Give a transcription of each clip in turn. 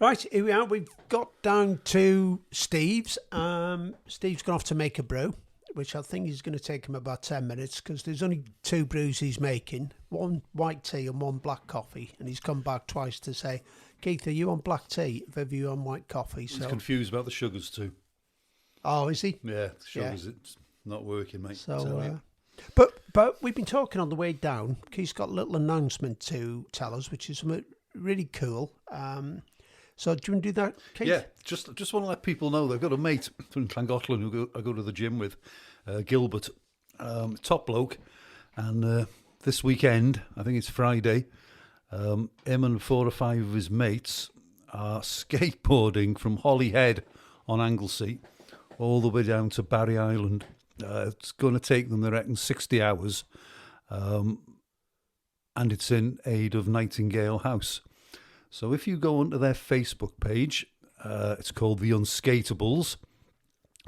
Right, here we are. We've got down to Steve's. Steve's gone off to make a brew, which I think is going to take him about 10 minutes because there's only 2 brews he's making, one white tea and one black coffee. And he's come back twice to say, Keith, are you on black tea? Have you on white coffee? He's confused about the sugars too. Oh, is he? Yeah, the sugars, it's not working, mate. So, but we've been talking on the way down. Keith's got a little announcement to tell us, which is really cool. So do you want to do that, Keith? Yeah, just want to let people know they've got a mate from Llangollen who I go to the gym with, Gilbert, top bloke, and this weekend, I think it's Friday, him and 4 or 5 of his mates are skateboarding from Holyhead on Anglesey all the way down to Barry Island. It's going to take them, they reckon, 60 hours, and it's in aid of Nightingale House. So if you go onto their Facebook page, it's called The Unskatables.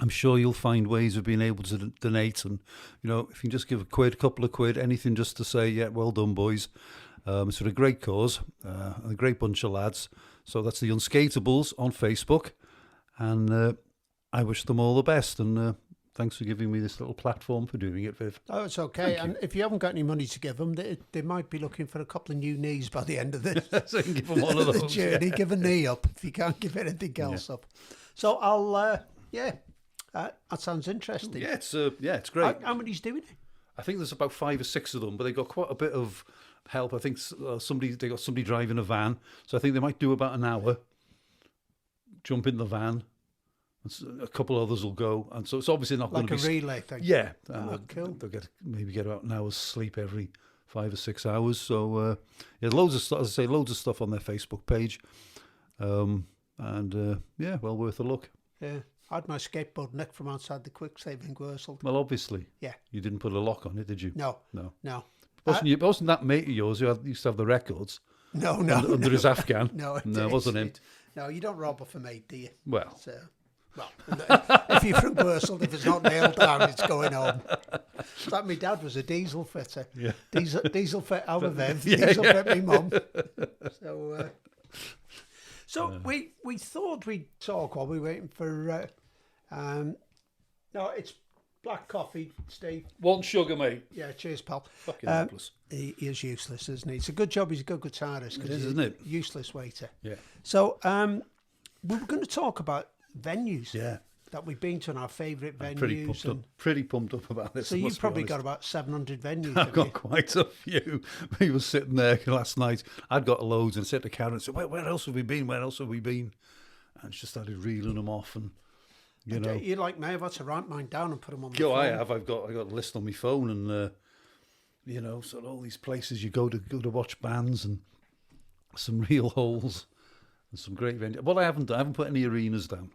I'm sure you'll find ways of being able to donate. And, you know, if you can just give a couple of quid, anything just to say, yeah, well done, boys. It's for a great cause, a great bunch of lads. So that's The Unskatables on Facebook. And I wish them all the best. And thanks for giving me this little platform for doing it, Viv. Oh, it's okay. And if you haven't got any money to give them, they might be looking for a couple of new knees by the end of this. So you can give them one of those. The journey. Yeah. Give a knee up if you can't give anything else up. So I'll, that sounds interesting. Yeah, it's great. How many's doing it? I think there's about 5 or 6 of them, but they got quite a bit of help. I think they got somebody driving a van, so I think they might do about an hour. Jump in the van. A couple others will go, and so it's obviously not going to be like a relay thing. Yeah, cool. They'll maybe get about an hour's sleep every 5 or 6 hours. So loads of stuff. As I say, loads of stuff on their Facebook page, well worth a look. Yeah, I had my skateboard nicked from outside the Quick Save in Guerseld. Well, obviously, yeah. You didn't put a lock on it, did you? No. Wasn't that mate of yours who used to have the records? No. Under his Afghan. No, it wasn't him. No, you don't rob off a mate, do you? Well. So. Well, if you're from Guerseld, if it's not nailed down, it's going home. Like my dad was a diesel fitter. Yeah. Diesel fit our Viv, diesel fit my mum. So we thought we'd talk while we were waiting for... no, it's black coffee, Steve. 1 sugar, mate. Yeah, cheers, pal. Fucking hopeless. He is useless, isn't he? It's a good job he's a good guitarist. It is, isn't it? Useless waiter. Yeah. So we were going to talk about venues that we've been to and our favourite venues. Pretty pumped up about this. So you've probably got about 700 venues. I've got quite a few. We were sitting there last night. I'd got loads and said to Karen, and said, where else have we been? Where else have we been? And she started reeling them off. And, you know. You like me, I've had to write mine down and put them on my phone. I have. I've got a list on my phone and, so all these places you go to watch bands and some real holes and some great venues. Well, I haven't put any arenas down.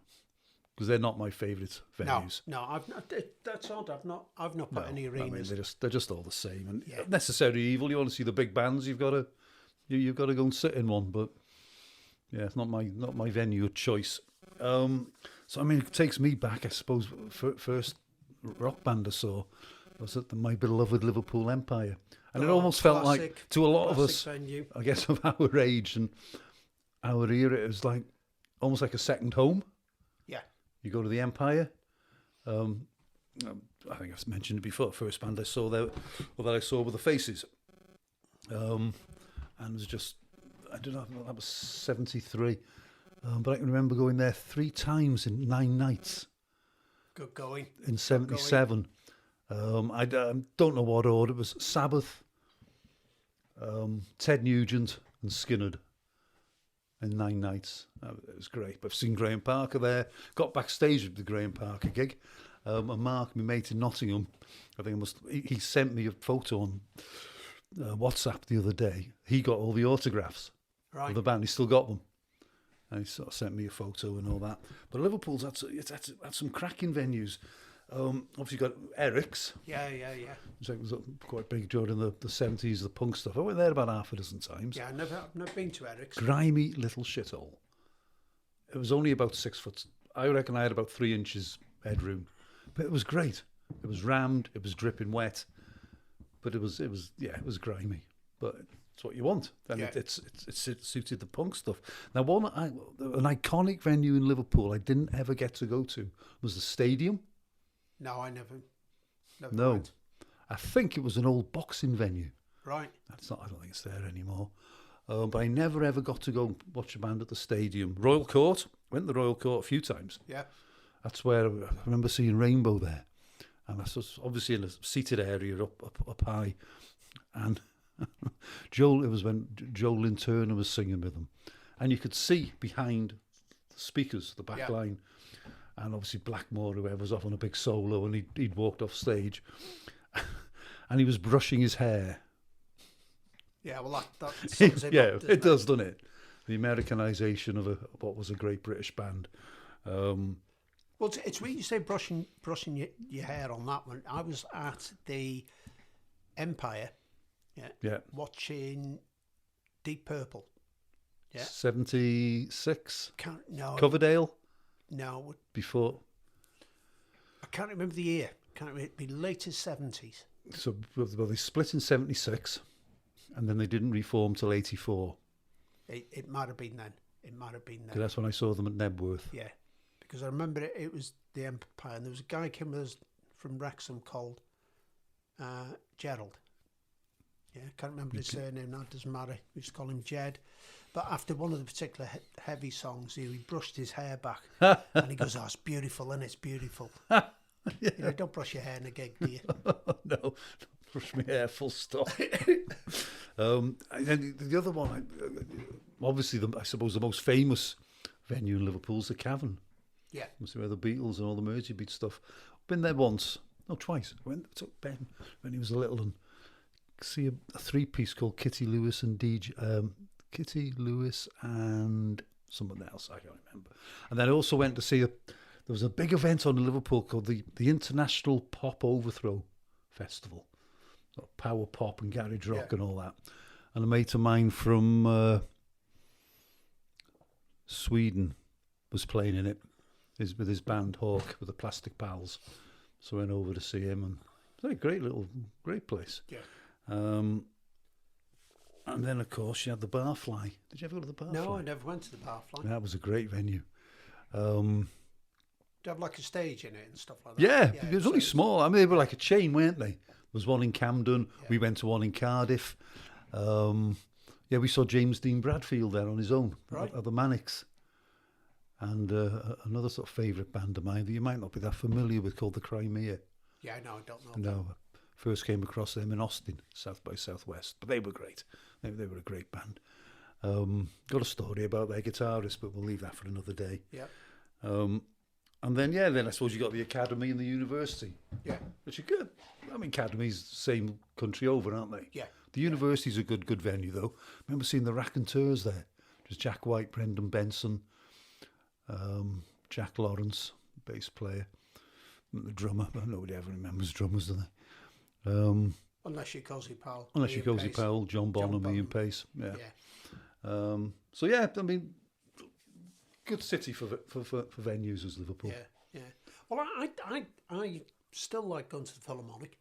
Because they're not my favourite venues. No, that's odd. I've not put any arenas. I mean, they're just all the same, and not necessarily evil. You want to see the big bands, you've got to go and sit in one. But yeah, it's not my venue of choice. So I mean, it takes me back. I suppose first rock band I saw was at my beloved Liverpool Empire, and it almost felt like to a lot of us, venue. I guess, of our age and our era, it was like almost like a second home. You go to the Empire. I think I've mentioned it before. First band I saw there, or that I saw were the Faces. And it was just, I don't know, that was 73. But I can remember going there 3 times in 9 nights. Good going. In 77. I don't know what order. It was Sabbath, Ted Nugent and Skinner. In 9 nights. It was great. I've seen Graham Parker there. Got backstage at the Graham Parker gig. And Mark, my mate in Nottingham, I think he sent me a photo on WhatsApp the other day. He got all the autographs of the band. He still got them. And he sort of sent me a photo and all that. But Liverpool's had some cracking venues. Obviously got Eric's. Yeah. It was quite big during the 70s, the punk stuff. I went there about half a dozen times. Yeah, I've never been to Eric's. Grimy little shithole. It was only about 6 foot. I reckon I had about 3 inches headroom. But it was great. It was rammed, it was dripping wet. But it was grimy. but it's what you want, and Yeah. it suited the punk stuff. Now, an iconic venue in Liverpool I didn't ever get to go to was the Stadium. No, I never No, went. I think it was an old boxing venue. Right. That's not. I don't think it's there anymore. But I never ever got to go watch a band at the Stadium. Royal Court. Went to the Royal Court a few times. Yeah. That's where I remember seeing Rainbow there. And I was obviously in a seated area up high. And it was when Joe Lynn Turner was singing with them. And you could see behind the speakers, the back line. And obviously Blackmore, whoever, was off on a big solo, and he'd walked off stage. And he was brushing his hair. Yeah, well, that sums him up, it does, doesn't it? The Americanization of what was a great British band. Well, it's weird you say brushing your hair on that one. I was at the Empire, watching Deep Purple. Yeah. 76? No. Coverdale? No. Before? I can't remember the year. It'd be later 70s. So, well, they split in 76, and then they didn't reform till 84. It might have been then. Because that's when I saw them at Nebworth. Yeah. Because I remember it was the Empire, and there was a guy came with us from Wrexham called Gerald. Yeah, I can't remember his surname now, it doesn't matter. We just call him Jed. But after one of the particular heavy songs, he brushed his hair back. And he goes, "Oh, it's beautiful, and it's beautiful." You know, don't brush your hair in a gig, do you? No, don't brush my hair, full stop. And then the other one, obviously, I suppose the most famous venue in Liverpool is the Cavern. Yeah. Must be where the Beatles and all the Mersey Beat stuff. Been there once, no, twice. I took Ben when he was a little and see a three-piece called Kitty Lewis and Kitty Lewis and someone else, I can't remember. And then I also went to see there was a big event on in Liverpool called the International Pop Overthrow Festival. Power pop and garage rock and all that. And a mate of mine from Sweden was playing in it with his band Hawk with the Plastic Pals. So I went over to see him, and it was a great place. Yeah. And then, of course, you had the Barfly. Did you ever go to the Barfly? No, I never went to the Barfly. That was a great venue. Do you have like a stage in it and stuff like that? Yeah, it was only small. I mean, they were like a chain, weren't they? There was one in Camden. Yeah. We went to one in Cardiff. We saw James Dean Bradfield there on his own at the Manics. And another sort of favourite band of mine that you might not be that familiar with called the Crimea. Yeah, no, I don't know. No, first came across them in Austin, South by Southwest. But they were great. They were a great band. Got a story about their guitarist, but we'll leave that for another day. Yeah. And then I suppose you got the academy and the university. Yeah. Which are good. I mean, academies same country over, aren't they? Yeah. The university's a good venue, though. I remember seeing the Raconteurs there. Just Jack White, Brendan Benson, Jack Lawrence, bass player, the drummer. Nobody ever remembers drummers, do they? Unless you're Cozy Powell. Unless you're Cozy Powell, John Bonham, Ian Pace. Yeah. So, yeah, I mean, good city for venues as Liverpool. Yeah. Well, I still like going to the Philharmonic.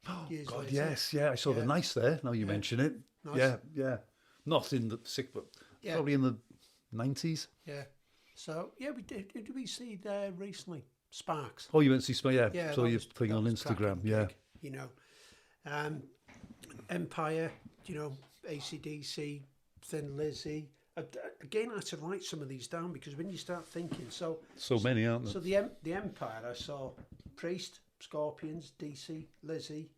Oh, God, later. Yes, yeah. I saw the Nice there, now you mention it. Nice. Yeah. Not in the sick, but probably in the 90s. Yeah. So, we did. Did we see there recently? Sparks. Oh, you went to see Sparks? Yeah. Saw your thing on Instagram, gig, you know. Empire, you know, AC/DC, Thin Lizzy. Again, I had to write some of these down because when you start thinking, so many, aren't there? So the Empire, I saw Priest, Scorpions, DC, Lizzy,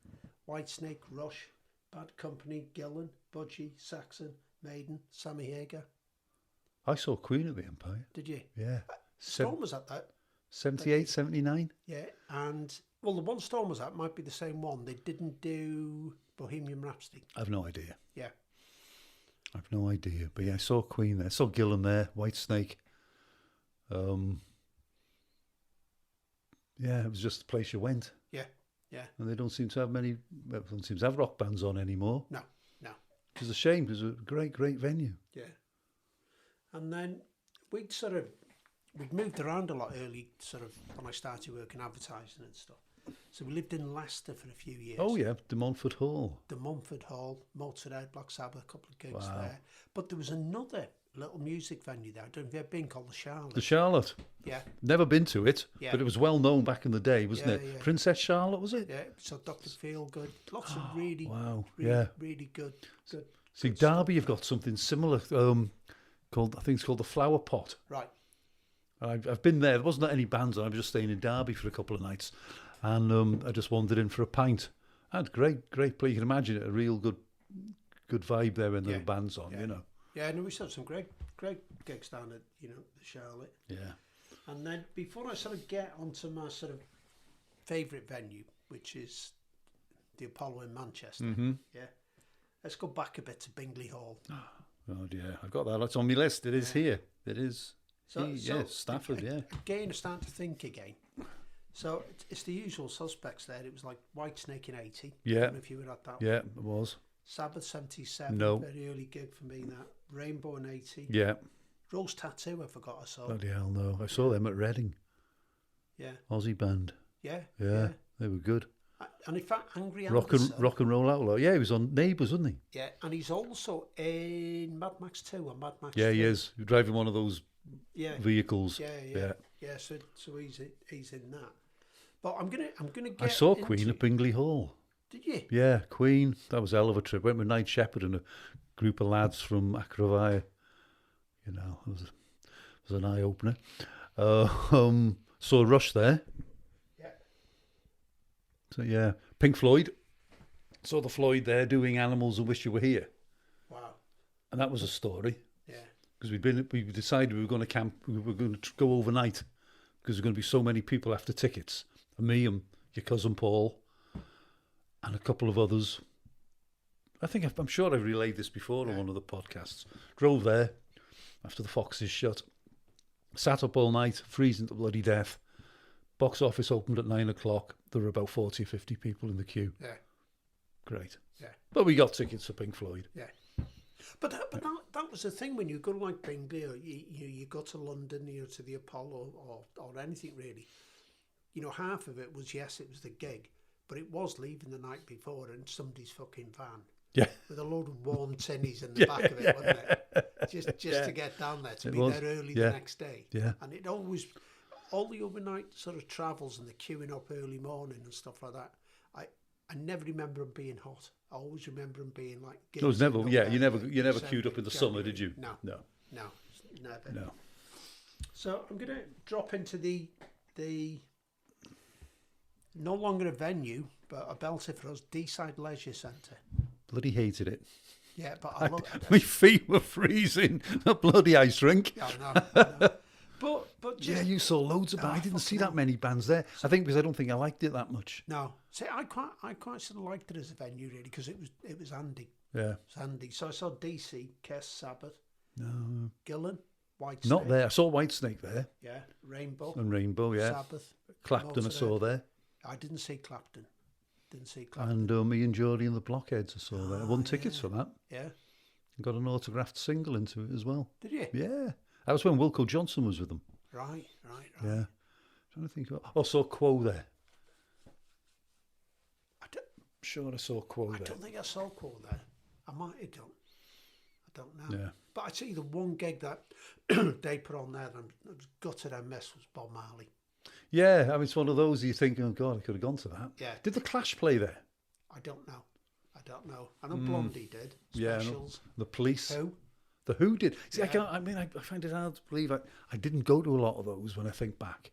Whitesnake, Rush, Bad Company, Gillan, Budgie, Saxon, Maiden, Sammy Hagar. I saw Queen at the Empire. Did you? Yeah. Storm was at that. 78, 79? Yeah, and well, the one Storm was at might be the same one. They didn't do Bohemian Rhapsody. I've no idea. Yeah. I've no idea. But yeah, I saw Queen there. I saw Gillan there, Whitesnake. Yeah, it was just the place you went. Yeah. And they don't seem to have rock bands on anymore. No. Which is a shame, because it was a great venue. Yeah. And then we'd moved around a lot early, sort of, when I started working advertising and stuff. So we lived in Leicester for a few years. Oh yeah, De Montfort Hall. The Mumford Hall, Motorhead, Black Sabbath, a couple of gigs Wow. there. But there was another little music venue there. I don't know if you've ever been, called the Charlotte. The Charlotte. Yeah, Never been to it, Yeah. but it was well known back in the day, wasn't Yeah, it? yeah. Princess Charlotte, was it? yeah. So Dr. Feelgood, lots of really, Wow. really, Yeah. really good. See, good stuff. Derby have got something similar called, I think it's called the Flower Pot. Right. I've been there. There wasn't any bands on. I was just staying in Derby for a couple of nights, and I just wandered in for a pint. I had great place. You can imagine it, a real good vibe there when there were bands on. You know. Yeah, and we saw some great gigs down at the Charlotte. Yeah. And then before I sort of get onto my sort of favourite venue, which is the Apollo in Manchester, yeah, let's go back a bit to Bingley Hall. Oh dear, I've got that. That's on my list. It is here. It is. Stafford. Yeah. Again, I start to think again. So it's the usual suspects there. It was like Whitesnake in 80. Yeah. I don't know if you were at that. Yeah, it was. Sabbath 77. No. Very early gig for me. That Rainbow in 80. Yeah. Rose Tattoo. I forgot I saw. Bloody hell, no. I saw them at Reading. Yeah. Aussie band. Yeah. Yeah. They were good. And in fact, Angry Rock Anderson. and roll outlaw. Yeah, he was on Neighbours, wasn't he? Yeah, and he's also in Mad Max 2 or Mad Max 3. Yeah, he is. You're driving one of those vehicles. Yeah. So he's in that. But I'm gonna get. I saw Queen at Bingley Hall. Did you? Yeah, Queen. That was a hell of a trip. Went with Night Shepherd and a group of lads from Akrovaya. You know, it was an eye opener. Saw Rush there. Yeah. So yeah, Pink Floyd. Saw the Floyd there doing Animals and Wish You Were Here. Wow. And that was a story. Yeah. Because we decided we were going to camp. We were going to go overnight because there were going to be so many people after tickets. And me and your cousin Paul and a couple of others. I'm sure I've relayed this before on one of the podcasts. Drove there after the Foxes shut. Sat up all night, freezing to bloody death. Box office opened at 9 o'clock. There were about 40 or 50 people in the queue. Yeah. Great. Yeah. But we got tickets for Pink Floyd. Yeah. But that was the thing when you go to like Bingley or you go to London, to the Apollo or anything really. Half of it was, yes, it was the gig, but it was leaving the night before in somebody's fucking van. Yeah. With a load of warm tinnies in the back of it, wasn't it? Just to get down there, to be there early the next day. Yeah. And it always, all the overnight sort of travels and the queuing up early morning and stuff like that, I never remember them being hot. I always remember them being like... It was never, you never queued up in the summer, did you? No, never. No. So I'm going to drop into the no longer a venue, but a belter for us, D-Side Leisure Centre. Bloody hated it. Yeah, but I love it. My feet were freezing. A bloody ice rink. I know. But just, you saw loads of bands. I didn't see that many bands there. I think because I don't think I liked it that much. No. See, I quite sort of liked it as a venue really because it was handy. Yeah. It's handy. So I saw DC, Kiss, Sabbath. No. Gillan, Whitesnake. Not there. I saw Whitesnake there. Yeah. Rainbow. And Rainbow, yeah. Sabbath. Clapton I saw there. I didn't see Clapton. And me and Geordie and the Blockheads I saw there. I won tickets for that. Yeah. Got an autographed single into it as well. Did you? Yeah. That was when Wilco Johnson was with them. Right. Yeah. Trying to think of... I saw Quo there. Sure I saw Quo there. I don't think I saw Quo there. I might have done. I don't know. Yeah. But I tell you, the one gig that they put on there that I was gutted I missed was Bob Marley. Yeah, I mean, it's one of those you think, oh God, I could have gone to that. Yeah. Did the Clash play there? I don't know. I know Blondie did. Yeah, Specials. The Police. Who? The Who did. See, Yeah. I find it hard to believe I didn't go to a lot of those when I think back.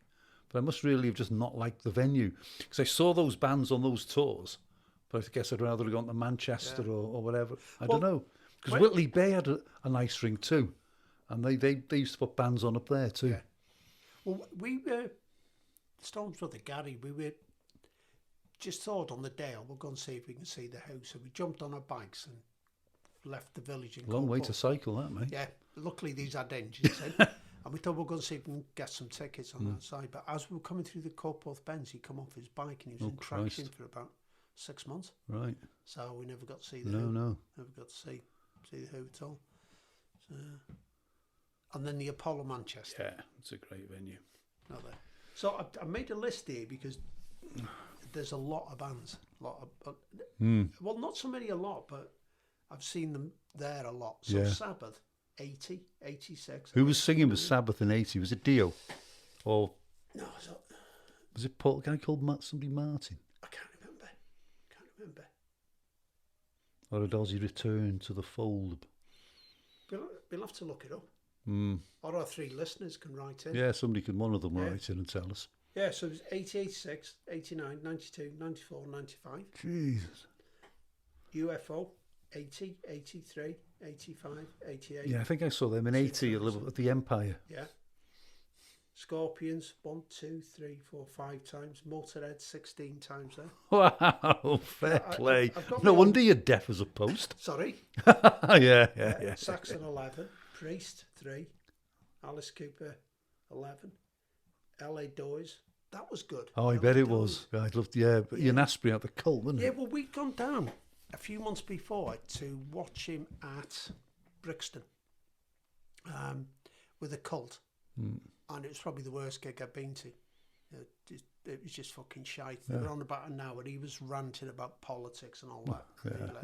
But I must really have just not liked the venue. Because I saw those bands on those tours. But I guess I'd rather have gone to Manchester or whatever. I don't know. Because Whitley Bay had a nice ring too. And they used to put bands on up there too. Yeah. Well, we were... Stones Brother Gary, we were just thought on the day, we'll go and see if we can see the house. So we jumped on our bikes and left the village. Long way to cycle that, mate. Yeah, luckily these had engines in. And we thought we'll go and see if we can get some tickets on that side. But as we were coming through the Courtporth Bends, he come off his bike and he was in traction for about 6 months. Right. So we never got to see the No. Never got to see the Who at all. So, and then the Apollo Manchester. Yeah, it's a great venue. Another. So I made a list here because there's a lot of bands. Well, not so many a lot, but I've seen them there a lot. So Sabbath, 80, 86. Who was singing with Sabbath in 80? Was it Dio? Or No, was it Paul? A guy called somebody Martin? I can't remember. Or a Ozzy Return to the Fold? We'll have to look it up. Or our 3 listeners can write in. Yeah, one of them write in and tell us. Yeah, so it was 80, 86, 89, 92, 94, 95. Jesus. UFO, 80, 83, 85, 88. Yeah, I think I saw them in 80 at the Empire. Yeah. Scorpions, 1, 2, 3, 4, 5 times. Motorhead, 16 times there. Wow, fair play. I've No wonder you're deaf as a post. Sorry. yeah. Saxon, 11. Priest, 3. Alice Cooper, 11. LA Doors. That was good. Oh, I bet it was. I loved, but Ian Astbury at the Cult, wasn't it? Yeah, well, we'd gone down a few months before to watch him at Brixton with a Cult. And it was probably the worst gig I've been to. It was just fucking shite. They were on about an hour. He was ranting about politics and all that.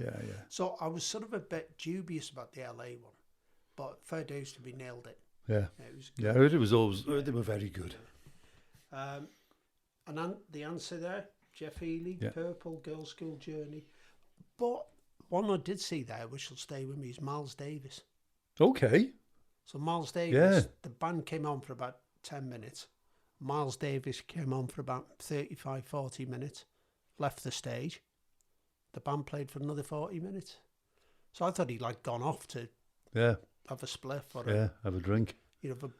Yeah. So I was sort of a bit dubious about the LA one. But fair dues to be nailed it. Yeah. It was good. Yeah, I heard it was always, they were very good. And the answer there, Jeff Healey, Yeah. Purple, Girls' School Journey. But one I did see there, which will stay with me, is Miles Davis. Okay. So Miles Davis, the band came on for about 10 minutes. Miles Davis came on for about 35, 40 minutes, left the stage. The band played for another 40 minutes. So I thought he'd gone off to have a spliff or have a drink. have a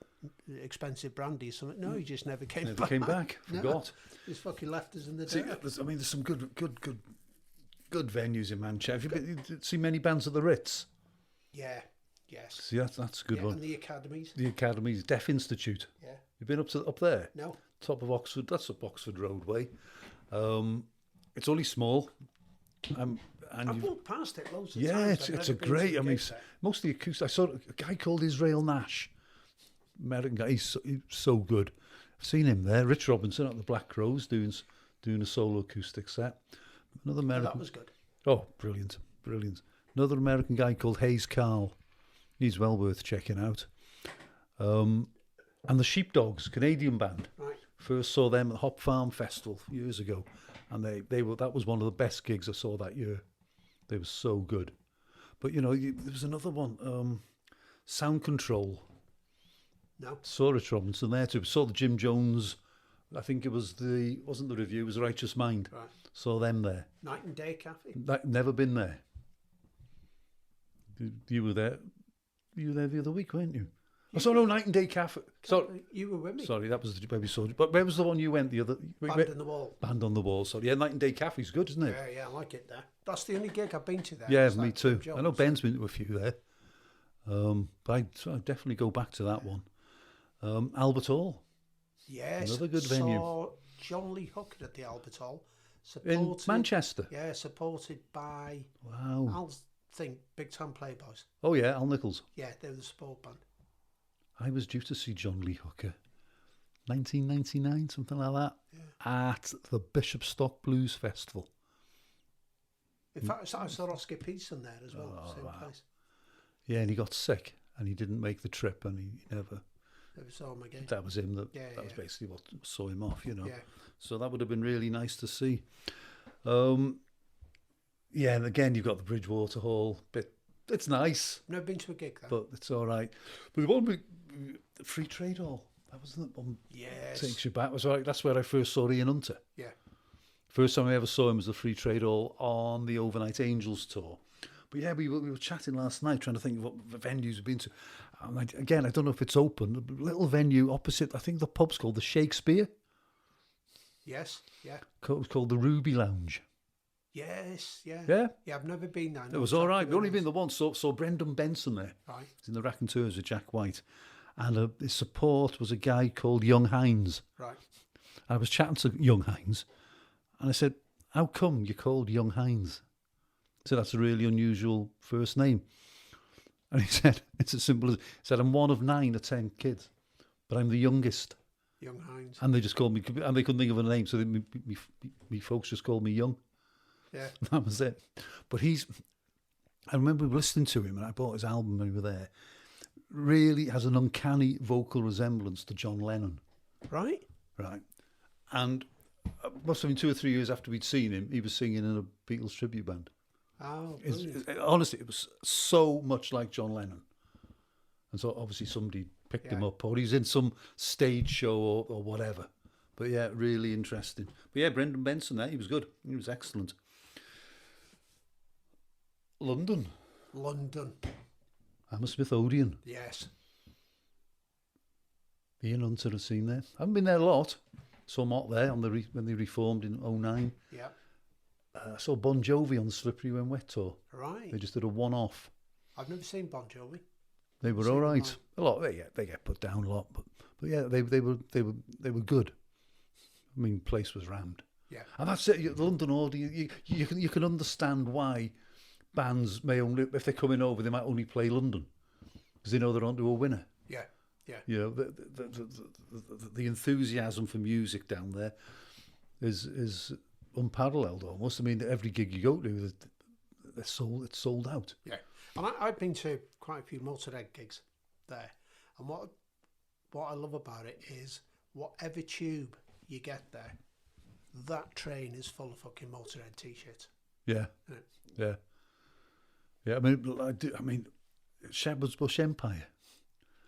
expensive brandy or something. No, he just never came back. Never came back. Forgot. No, just fucking left us in the dirt. There's some good venues in Manchester. Have you seen many bands at the Ritz? Yeah. Yes. See, that's a good one. And the academies. The Academies, Deaf Institute. Yeah. You've been up there? No. Top of Oxford. That's up Oxford Roadway. It's only small. I've walked past it loads of times. Yeah, it's a great. Mostly acoustic. I saw a guy called Israel Nash, American guy. He's so good. I've seen him there. Rich Robinson at the Black Rose doing a solo acoustic set. Another American. That was good. Oh, brilliant. Another American guy called Hayes Carl. He's well worth checking out. And the Sheepdogs, Canadian band. Right. First saw them at the Hop Farm Festival years ago, and that was one of the best gigs I saw that year. They were so good. But there was another one, Sound Control. No. Saw Rich Robinson there too. Saw the Jim Jones. I think wasn't the Review, it was Righteous Mind. Right. Saw them there. Night and Day Cafe. Never been there. You were there. You were there the other week, weren't you? No, Night and Day Cafe. Sorry, you were with me. Sorry, that was where we saw you. But where was the one you went the other? Band on the Wall. Band on the Wall. Sorry, Night and Day Cafe's good, isn't it? Yeah, I like it there. That's the only gig I've been to there. Yeah, me too. I know Ben's been to a few there. But I'd definitely go back to that one. Albert Hall. Yes. Another good venue. Saw John Lee Hooker at the Albert Hall. In Manchester. Yeah, supported by. Wow. I'll think Big Time Playboys. Oh yeah, Al Nichols. Yeah, they were the support band. I was due to see John Lee Hooker, 1999, something like that, at the Bishopstock Blues Festival. In fact, I saw Oscar Peterson there as well, same place. Yeah, and he got sick, and he didn't make the trip, and he never. Never saw him again. That was him. That was basically what saw him off, Yeah. So that would have been really nice to see. Yeah, and again, you've got the Bridgewater Hall bit. It's nice. Never been to a gig there. But it's all right. But the one with the Free Trade Hall, that wasn't the one. Yes. Takes you back. Was all right. That's where I first saw Ian Hunter. Yeah. First time I ever saw him was the Free Trade Hall on the Overnight Angels tour. But yeah, we were chatting last night, trying to think of what venues we've been to. And I don't know if it's open. A little venue opposite, I think the pub's called the Shakespeare. Yes, yeah. It was called the Ruby Lounge. Yes, yeah. Yeah? Yeah, I've never been there. It was all right. We've only been the one. Saw Brendan Benson there. Right. He's in the Raconteurs with Jack White. And his support was a guy called Young Hines. Right. I was chatting to Young Hines, and I said, how come you're called Young Hines? I said, that's a really unusual first name. And he said, it's as simple as, he said, I'm one of 9 or 10 kids, but I'm the youngest. Young Hines. And they just called me, and they couldn't think of a name, so me folks just called me Young. Yeah. That was it. But I remember listening to him, and I bought his album when we were there. Really has an uncanny vocal resemblance to John Lennon. Right. Right. And must have been 2 or 3 years after we'd seen him, he was singing in a Beatles tribute band. Oh, honestly, it was so much like John Lennon. And so obviously somebody picked him up, or he's in some stage show or whatever. But yeah, really interesting. But yeah, Brendan Benson there, he was good. He was excellent. London. Hammersmith Odeon. Yes. Ian Hunter has seen there. I haven't been there a lot. Saw Mott there on when they reformed in 2009. Yeah. I saw Bon Jovi on the Slippery When Wet tour. Right. They just did a one-off. I've never seen Bon Jovi. They were all right. A lot. They get put down a lot, but yeah, they were good. I mean, place was rammed. Yeah. And that's it. The London Odeon. You can understand why bands may only, if they're coming over, they might only play London because they know they're onto a winner. Yeah. Yeah. You know, the enthusiasm for music down there is unparalleled almost. I mean, every gig you go to, it's sold out. Yeah, and I've been to quite a few Motorhead gigs there, and what I love about it is whatever tube you get there, that train is full of fucking Motorhead t-shirts. Yeah, yeah. I mean, Shepherd's Bush Empire.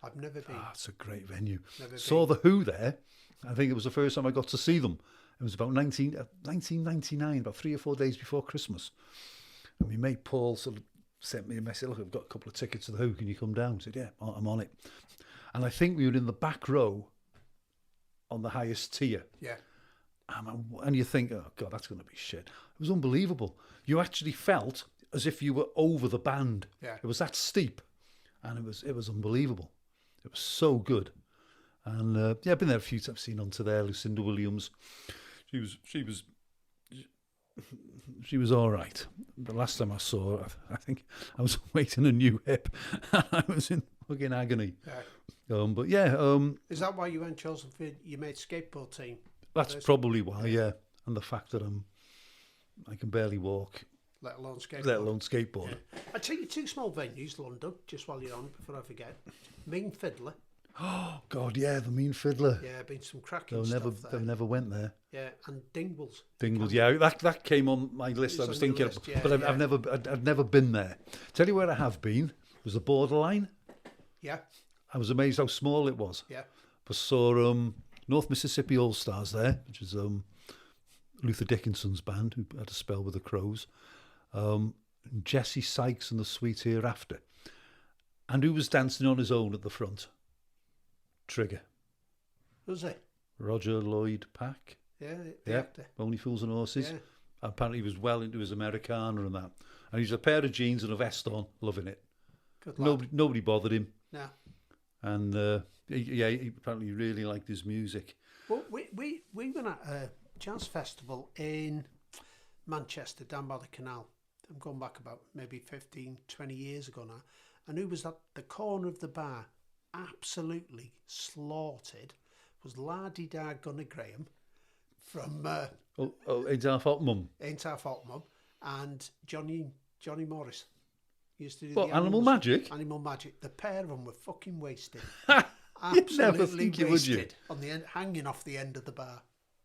I've never been. It's a great venue. Saw The Who there. I think it was the first time I got to see them. It was about 1999, about 3 or 4 days before Christmas. And my mate Paul sort of sent me a message. Look, I've got a couple of tickets to The Who. Can you come down? I said, yeah, I'm on it. And I think we were in the back row on the highest tier. Yeah. And you think, oh, God, that's going to be shit. It was unbelievable. You actually felt as if you were over the band. Yeah. It was that steep. And it was unbelievable. It was so good. And I've been there a few times. I've seen onto there Lucinda Williams. She was all right. The last time I saw her, I think I was waiting a new hip. I was in fucking agony. Yeah. But yeah. Is that why you weren't chosen for your mate's skateboard team? That's probably why, yeah. And the fact that I can barely walk. Let alone skateboard. Yeah. I'll tell you 2 small venues, London, just while you're on, before I forget. Mean Fiddler. Oh, God, yeah, the Mean Fiddler. Yeah, been some cracking stuff there. They never went there. Yeah, and Dingwalls. Yeah, that came on my list. I was thinking, but I've never been there. Tell you where I have been was the Borderline. Yeah. I was amazed how small it was. Yeah. I saw North Mississippi All Stars there, which is Luther Dickinson's band, who had a spell with the Crows. Jesse Sykes and the Sweet Hereafter. And who was dancing on his own at the front? Trigger. Was it? Roger Lloyd Pack. Yeah, the actor. Only Fools and Horses. Yeah. Apparently he was well into his Americana and that. And he's a pair of jeans and a vest on, loving it. Good lad. Nobody bothered him. No. And he apparently really liked his music. Well, we went at a jazz festival in Manchester, down by the canal. I'm going back about maybe 15, 20 years ago now. And who was at the corner of the bar, absolutely slaughtered, was Lardy Da Gunnar Graham from Ain't Our Fault Mum. Ain't Our Fault Mum, and Johnny Morris. Used to do what, Animal Magic? Animal Magic. The pair of them were fucking wasted. You'd never think it, would you? On the end, hanging off the end of the bar.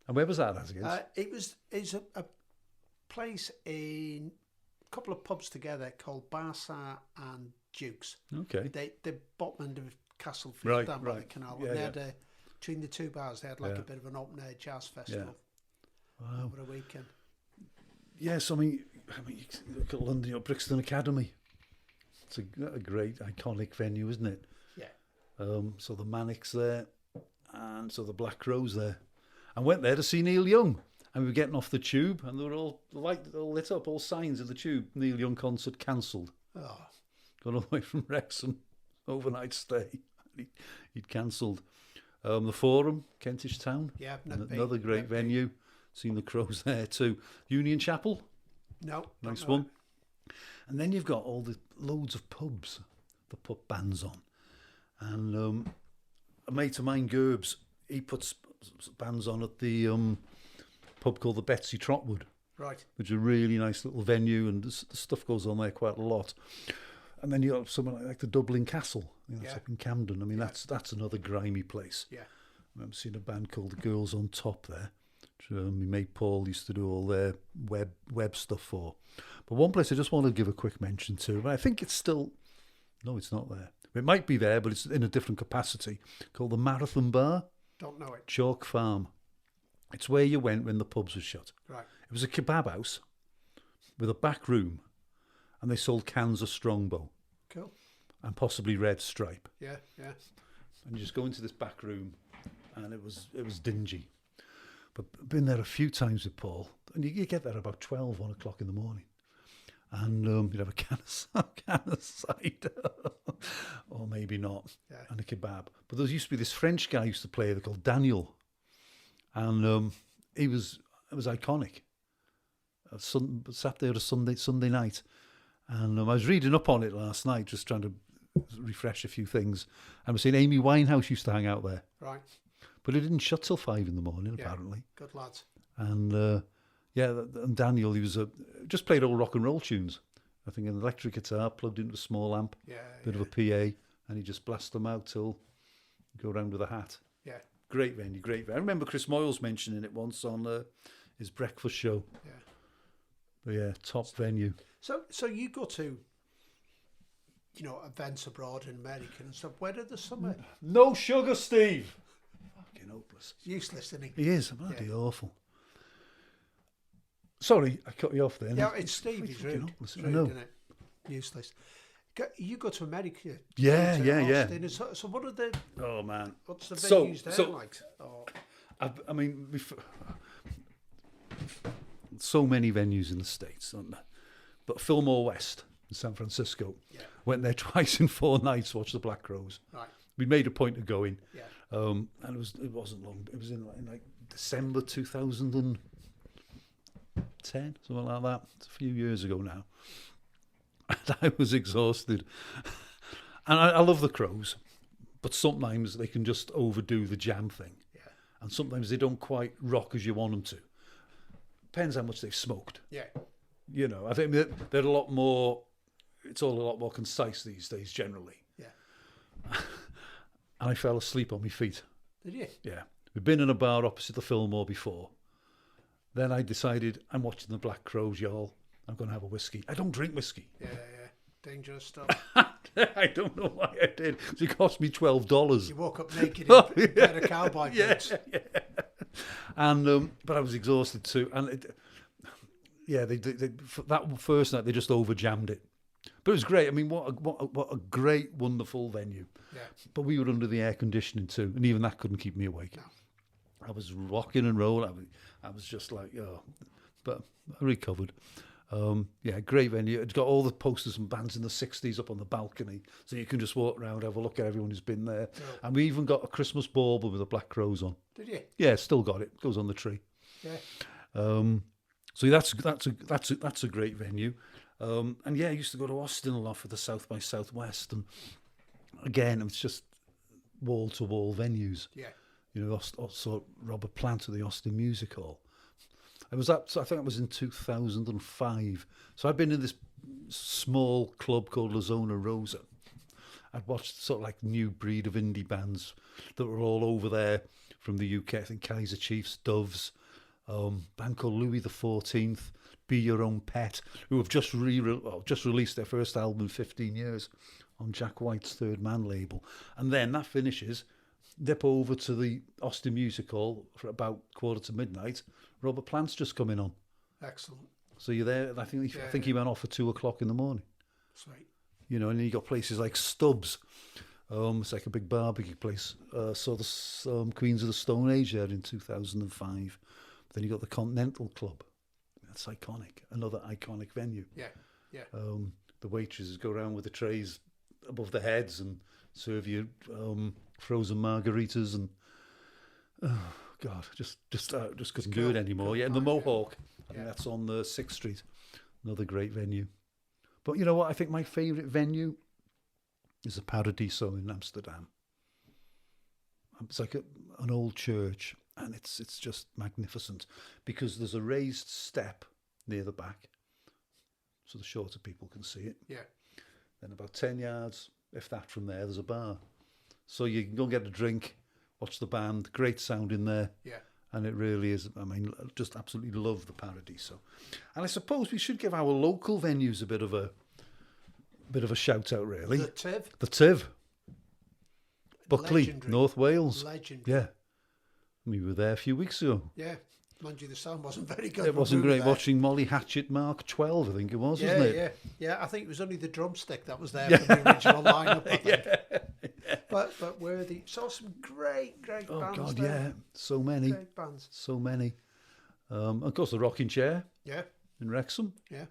And where was that as against? It's a place in a couple of pubs together called Barsar and Duke's. Okay. They bottom end of Castlefield down by the canal. Yeah, and they had between the 2 bars, they had like a bit of an open air jazz festival over a weekend. Yes, I mean, you look at London, Brixton Academy. It's a great, iconic venue, isn't it? Yeah. So the Manics there, and so the Black Crowes there. I went there to see Neil Young, and we were getting off the tube, and they were all lit up, all signs in the tube. Neil Young concert cancelled. Oh. Got all the way from Wrexham, overnight stay. He'd cancelled. The Forum, Kentish Town. Yeah, another great venue. Seen the Crows there too. Union Chapel. No, nice one. And then you've got all the loads of pubs that put bands on. And a mate of mine, Gerbs, he puts bands on at the pub called the Betsy Trotwood, Right. which is a really nice little venue, and the stuff goes on there quite a lot. And then you have someone like the Dublin Castle, that's up in Camden. I mean, that's another grimy place. Yeah. I remember seeing a band called the Girls on Top there, which my mate Paul used to do all their web stuff for. But one place I just want to give a quick mention to, but I think it's still, no, it's not there. It might be there, but it's in a different capacity, called the Marathon Bar. Don't know it. Chalk Farm. It's where you went when the pubs were shut. Right. It was a kebab house with a back room, and they sold cans of Strongbow. Cool. And possibly Red Stripe. Yeah. And you just go into this back room, and it was dingy. But I've been there a few times with Paul, and you get there about 12, 1 o'clock in the morning. And you'd have a can of cider, or maybe not, and a kebab. But there used to be this French guy who used to play there called Daniel, and it was iconic. Sat there a Sunday night, and I was reading up on it last night, just trying to refresh a few things. And I was saying Amy Winehouse used to hang out there, right? But it didn't shut till 5 in the morning, apparently. Good lads. And and Daniel, he was just played all rock and roll tunes. I think an electric guitar plugged into a small amp, bit of a PA, and he just blasted them out till you go around with a hat. Yeah. Great venue, great venue. I remember Chris Moyles mentioning it once on his breakfast show. Yeah. But yeah, top venue. So you go to, events abroad in America and stuff. Where did the summer? No sugar, Steve. Fucking hopeless. Useless, isn't he? He is. Bloody awful. Sorry, I cut you off there. Yeah, it's Steve. He's rude. I know. Isn't it? Useless. You go to America. Yeah. Austin, so what are the? Oh man. What's the venues there like? Oh. I mean, so many venues in the States, aren't there? But Fillmore West in San Francisco. Yeah. Went there twice in 4 nights. Watched the Black Crowes. Right. We made a point of going. Yeah. And it wasn't long. It was in like December 2010, something like that. It's a few years ago now. And I was exhausted. And I love the Crowes, but sometimes they can just overdo the jam thing. Yeah. And sometimes they don't quite rock as you want them to. Depends how much they've smoked. Yeah. I think they're a lot more, it's all a lot more concise these days generally. Yeah. And I fell asleep on my feet. Did you? Yeah. We've been in a bar opposite the Fillmore before. Then I decided, I'm watching the Black Crowes, y'all. I'm going to have a whiskey. I don't drink whiskey. Yeah. Dangerous stuff. I don't know why I did. It cost me $12. You woke up naked in a pair of cowboy boots. Yeah. And but I was exhausted too. And they that first night they just overjammed it. But it was great. I mean, what a great, wonderful venue. Yeah. But we were under the air conditioning too, and even that couldn't keep me awake. No. I was rocking and rolling. I was just like, but I recovered. Great venue. It's got all the posters and bands in the 60s up on the balcony, so you can just walk around, have a look at everyone who's been there. Yeah. And we even got a Christmas bauble with the Black Crowes on. Did you? Yeah, still got it. Goes on the tree. Yeah. So that's a great venue. And I used to go to Austin a lot for the South by Southwest, and again, it's just wall to wall venues. Yeah. Also Robert Plant at the Austin Music Hall. I think it was in 2005. So I've been in this small club called La Zona Rosa. I'd watched sort of like new breed of indie bands that were all over there from the UK. I think Kaiser Chiefs, Doves, band called Louis XIV, Be Your Own Pet, who have just released their first album in 15 years on Jack White's Third Man label. And then that finishes, dip over to the Austin Music Hall for about midnight. Robert Plant's just coming on. Excellent. So you're there. I think he went off at 2:00 in the morning. Sweet. And then you got places like Stubbs. It's like a big barbecue place. Saw the Queens of the Stone Age there in 2005. Then you got the Continental Club. That's iconic. Another iconic venue. Yeah. The waitresses go around with the trays above their heads and serve you frozen margaritas and. God, just couldn't do it anymore. Yeah, and the Mohawk. I think that's on the 6th Street. Another great venue. But you know what? I think my favourite venue is the Paradiso in Amsterdam. It's like an old church, and it's just magnificent because there's a raised step near the back, so the shorter people can see it. Yeah. Then about 10 yards, if that, from there, there's a bar. So you can go and get a drink, watch the band, great sound in there. Yeah. And it really is, I mean, just absolutely love the Paradiso. And I suppose we should give our local venues a bit of a shout out, really. The Tiv. The Tiv. Buckley, Legendary. North Wales. Legend. Yeah. We were there a few weeks ago. Yeah. Mind you, the sound wasn't very good. It wasn't great watching Molly Hatchet Mark 12, I think it was, wasn't it? Yeah. I think it was only the drumstick that was there for the original lineup, I think. Yeah. But worthy. Saw some great bands. Oh, God, there. yeah. So many. Great bands. So many. Of course, the Rocking Chair Yeah. in Wrexham, Yeah.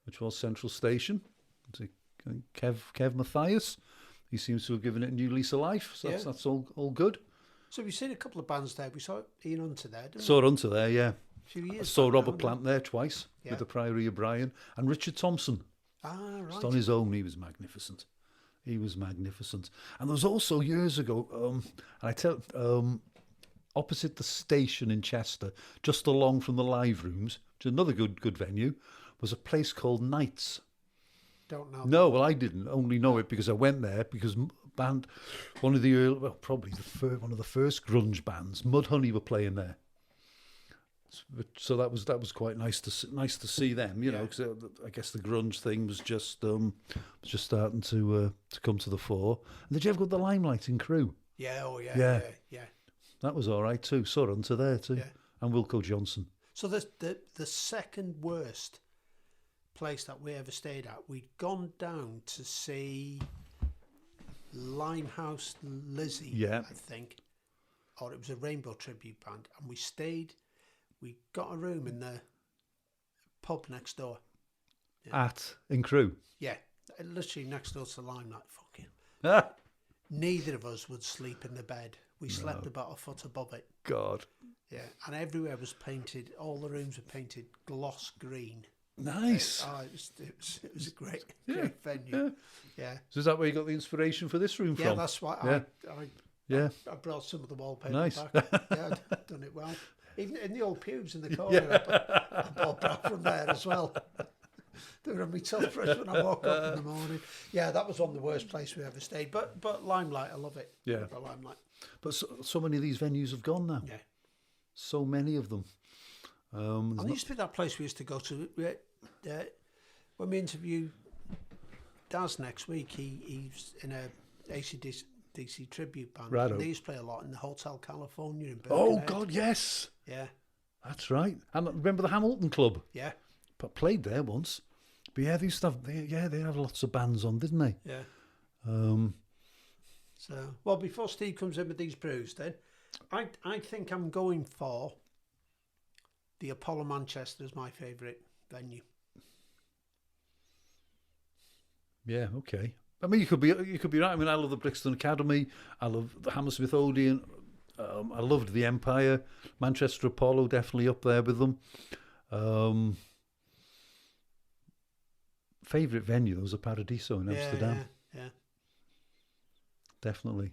which was Central Station. It's Kev Mathias. He seems to have given it a new lease of life, so that's all good. So we've seen a couple of bands there. We saw Ian Hunter there, didn't we? Saw Hunter there, yeah. A few years I saw back Robert now, Plant there twice Yeah. with the Priory of Brian, and Richard Thompson. Ah, right. Just on his own, he was magnificent. He was magnificent. And there was also years ago, opposite the station in Chester, just along from the live rooms, which is another good venue, was a place called Knights. Don't know. No, well, I didn't only know it because I went there because one of the first grunge bands, Mudhoney, were playing there. So that was quite nice to see them, you know, because I guess the grunge thing was just starting to come to the fore. And did you ever go to the Limelight in Crewe? Yeah, yeah. That was all right too. Saw Hunter there too, Yeah. and Wilco Johnson. So the second worst place that we ever stayed at, we'd gone down to see Limehouse Lizzie, I think, or it was a Rainbow tribute band, and we got a room in the pub next door. In Crewe. Yeah, literally next door to Limelight. Fucking. Ah, Neither of us would sleep in the bed. We slept about a foot above it. God. Yeah, and everywhere was painted. All the rooms were painted gloss green. Nice. It was a great venue. Yeah. So is that where you got the inspiration for this room from? Yeah, that's why I brought some of the wallpaper Nice. back. Yeah, I'd done it well. Even in the old pubes in the corner, I bought that from there as well. They were on my toothbrush when I woke up in the morning. Yeah, that was one of the worst places we ever stayed. But Limelight, I love it. Yeah. The Limelight. But so many of these venues have gone now. Yeah. So many of them. And there used to be that place we used to go to. When we interview Daz next week, he's in a AC/DC tribute band. Righto. And they used to play a lot in the Hotel California in Oh, Birkenhead. God, yes. Yeah. That's right. And remember the Hamilton Club? Yeah. But played there once. But yeah, they used to have, they had lots of bands on, didn't they? Yeah. So, well, before Steve comes in with these brews, then, I think I'm going for the Apollo Manchester as my favourite venue. yeah, okay. I mean, you could be right. I mean, I love the Brixton Academy. I love the Hammersmith Odeon. I loved the Empire. Manchester Apollo, definitely up there with them. Favourite venue, there was a Paradiso in Amsterdam. Yeah. Definitely.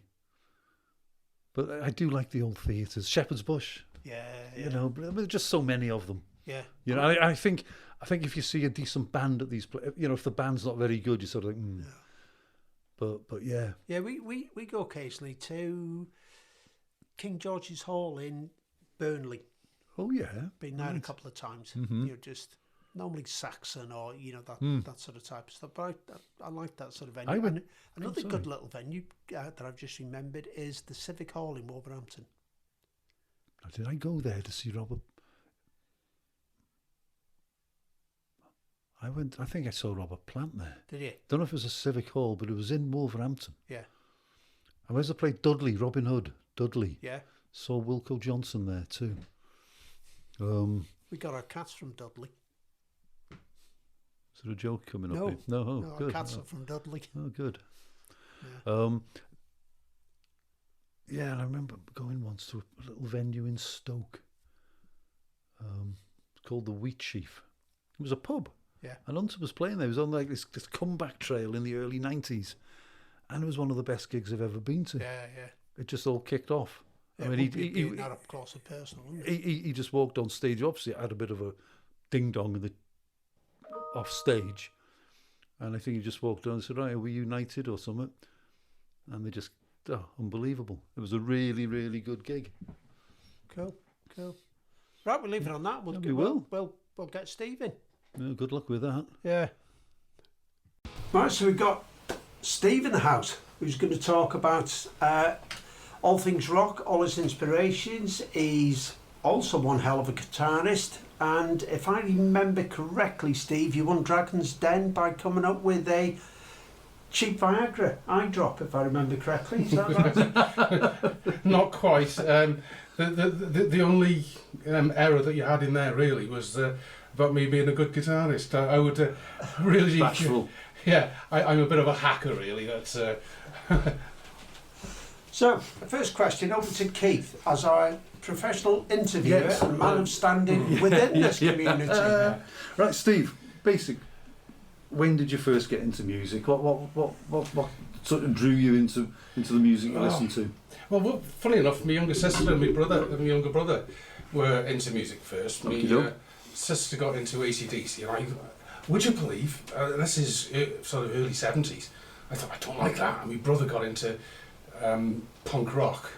But I do like the old theatres. Shepherd's Bush. Yeah. You know, but there's just so many of them. Yeah. You know, I think if you see a decent band at these, you know, if the band's not very good, you sort of think, But yeah. Yeah, we go occasionally to King George's Hall in Burnley. Oh yeah. Been there a couple of times. Mm-hmm. You know, just normally Saxon or that sort of type of stuff. But I like that sort of venue. Another good little venue that I've just remembered is the Civic Hall in Wolverhampton. Did I go there to see Robert? I think I saw Robert Plant there. Did you? Don't know if it was a Civic Hall, but it was in Wolverhampton. Yeah. I went to play Dudley, Robin Hood, Dudley. Yeah. Saw Wilco Johnson there too. We got our cats from Dudley. Is there a joke coming up No. here? No, No, good. our cats are from Dudley. Oh, good. Yeah. Yeah, and I remember going once to a little venue in Stoke. Called the Wheat Sheaf. It was a pub. Yeah. And Hunter was playing there. He was on like this comeback trail in the early 90s. And it was one of the best gigs I've ever been to. Yeah. it just all kicked off. I mean, he that up close and personal, wouldn't it? He just walked on stage. Obviously, it had a bit of a ding dong in the off stage, and I think he just walked on and said, "Right, are we united or something?" And they just, unbelievable. It was a really, really good gig. Cool. Right, we'll leave it on that. We'll get Steve in. Yeah, good luck with that. Yeah. Right, so we've got Steve in the house, who's going to talk about all things rock, all his inspirations. He's also one hell of a guitarist, and if I remember correctly, Steve, you won Dragon's Den by coming up with a cheap Viagra eye drop, if I remember correctly. Is that right? Not quite. The only error that you had in there really was about me being a good guitarist. I would really... Bashful. Yeah, I'm a bit of a hacker really. That's... So, the first question over to Keith, as our professional interviewer and man of standing within this community. Right, Steve, when did you first get into music? What sort of drew you into the music you listened to? Well, funny enough, my younger sister and my younger brother were into music first. My sister got into AC/DC, and would you believe, this is sort of early 70s, I thought, I don't like that, and my brother got into punk rock.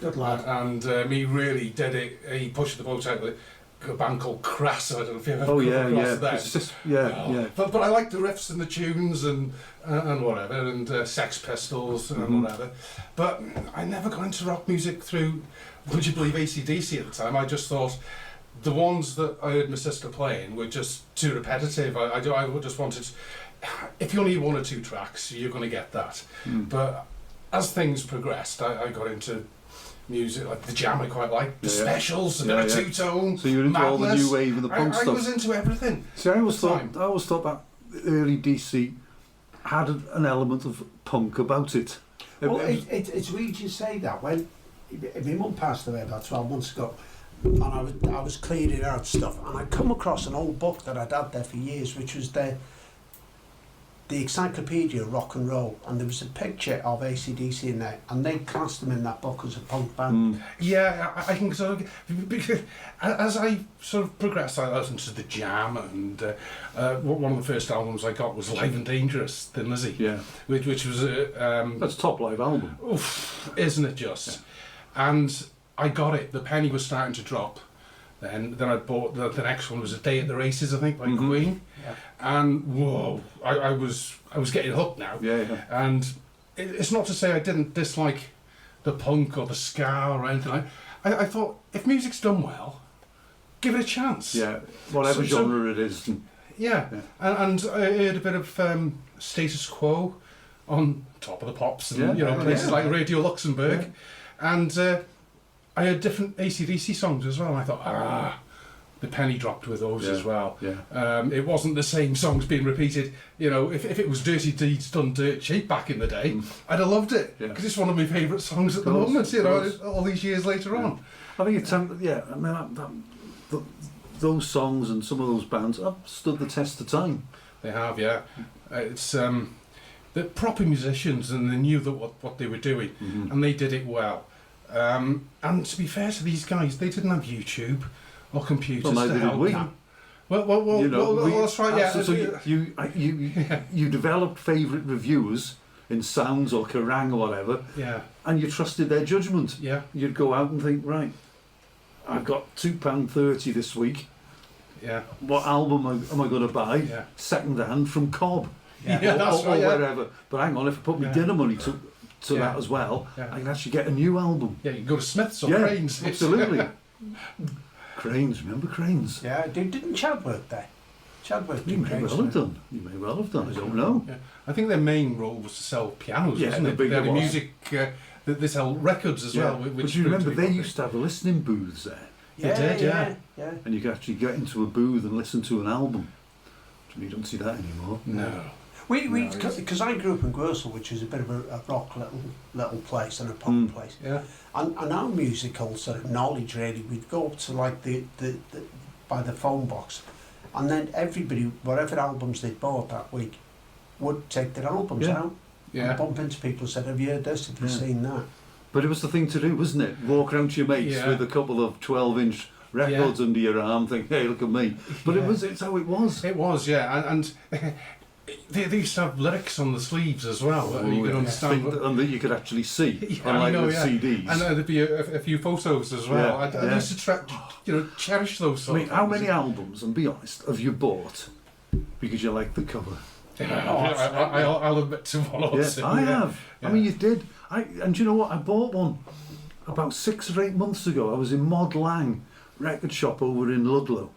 Good lad. And he really did it. He pushed the boat out with a band called Crass. I don't know if you've ever come across that. But I like the riffs and the tunes and whatever, and Sex Pistols and whatever. But I never got into rock music through, would you believe, AC/DC at the time. I just thought the ones that I heard my sister playing were just too repetitive. I just wanted, if you only hear one or two tracks, you're going to get that. But as things progressed, I got into music like the Jam. I quite liked the Specials, a bit of two-tone. So you were into all the new wave and the punk stuff. I was into everything. See, I always thought that early DC had an element of punk about it. Well, it's weird you say that. When my mum passed away about 12 months ago, and I was clearing out stuff, and I come across an old book that I'd had there for years, which was the Encyclopedia of Rock and Roll, and there was a picture of AC/DC in there, and they classed them in that book as a punk band. Yeah, I think so. Because as I sort of progressed, I listened to the Jam, and one of the first albums I got was Live and Dangerous, Thin Lizzy. Yeah, which was that's a top live album. Oof, isn't it just? Yeah. And I got it. The penny was starting to drop. Then I bought the next one was A Day at the Races, I think, by Queen. Yeah. And whoa, I was getting hooked now. Yeah. And it's not to say I didn't dislike the punk or the ska or anything. I thought if music's done well, give it a chance. Yeah, whatever genre it is. Yeah. And I heard a bit of Status Quo on Top of the Pops and places like Radio Luxembourg, and I heard different AC/DC songs as well, and I thought, the penny dropped with those as well. Yeah. It wasn't the same songs being repeated. You know, if it was Dirty Deeds done dirt cheap back in the day, I'd have loved it, because it's one of my favourite songs at the moment, all these years later on. I think it's, I mean, those songs and some of those bands have stood the test of time. They have, yeah. It's they're proper musicians, and they knew that what they were doing, and they did it well. And to be fair to these guys, they didn't have YouTube or computers to help them. Well, that's right. Yeah. So you developed favourite reviewers in Sounds or Kerrang or whatever. Yeah. And you trusted their judgment. Yeah. You'd go out and think, right, I've got £2.30 this week. Yeah. What album am I going to buy? Yeah. Second hand from Cobb. Yeah. Or wherever. But hang on, if I put my dinner money to that as well, I can actually get a new album. Yeah, you can go to Smith's or Cranes. Absolutely. Cranes, remember Cranes? Yeah, didn't Chad work there? Chad worked in Cranes. You may well have done, I don't know. Yeah. I think their main role was to sell pianos, wasn't it? They had music, they sell records as well. But you remember they used to have listening booths there. They did, yeah. And you could actually get into a booth and listen to an album. You don't see that anymore. No. Because I grew up in Gursel, which is a bit of a rock little place and a punk place. Yeah. And our musical sort of knowledge really, we'd go up to like the by the phone box, and then everybody, whatever albums they'd bought that week, would take their albums out and bump into people and said, "Have you heard this? Have you seen that?" But it was the thing to do, wasn't it? Walk around to your mates with a couple of 12-inch records under your arm, think, hey, look at me. But it's how it was. It was, yeah. And they used to have lyrics on the sleeves as well. You could understand. And that you could actually see, unlike with CDs. And there'd be a few photos as well. I used to cherish those sort of things. How many albums, and be honest, have you bought because you like the cover? I'll admit to one or two. I have. Yeah. I mean, you did. And do you know what? I bought one about 6 or 8 months ago. I was in Mod Lang record shop over in Ludlow.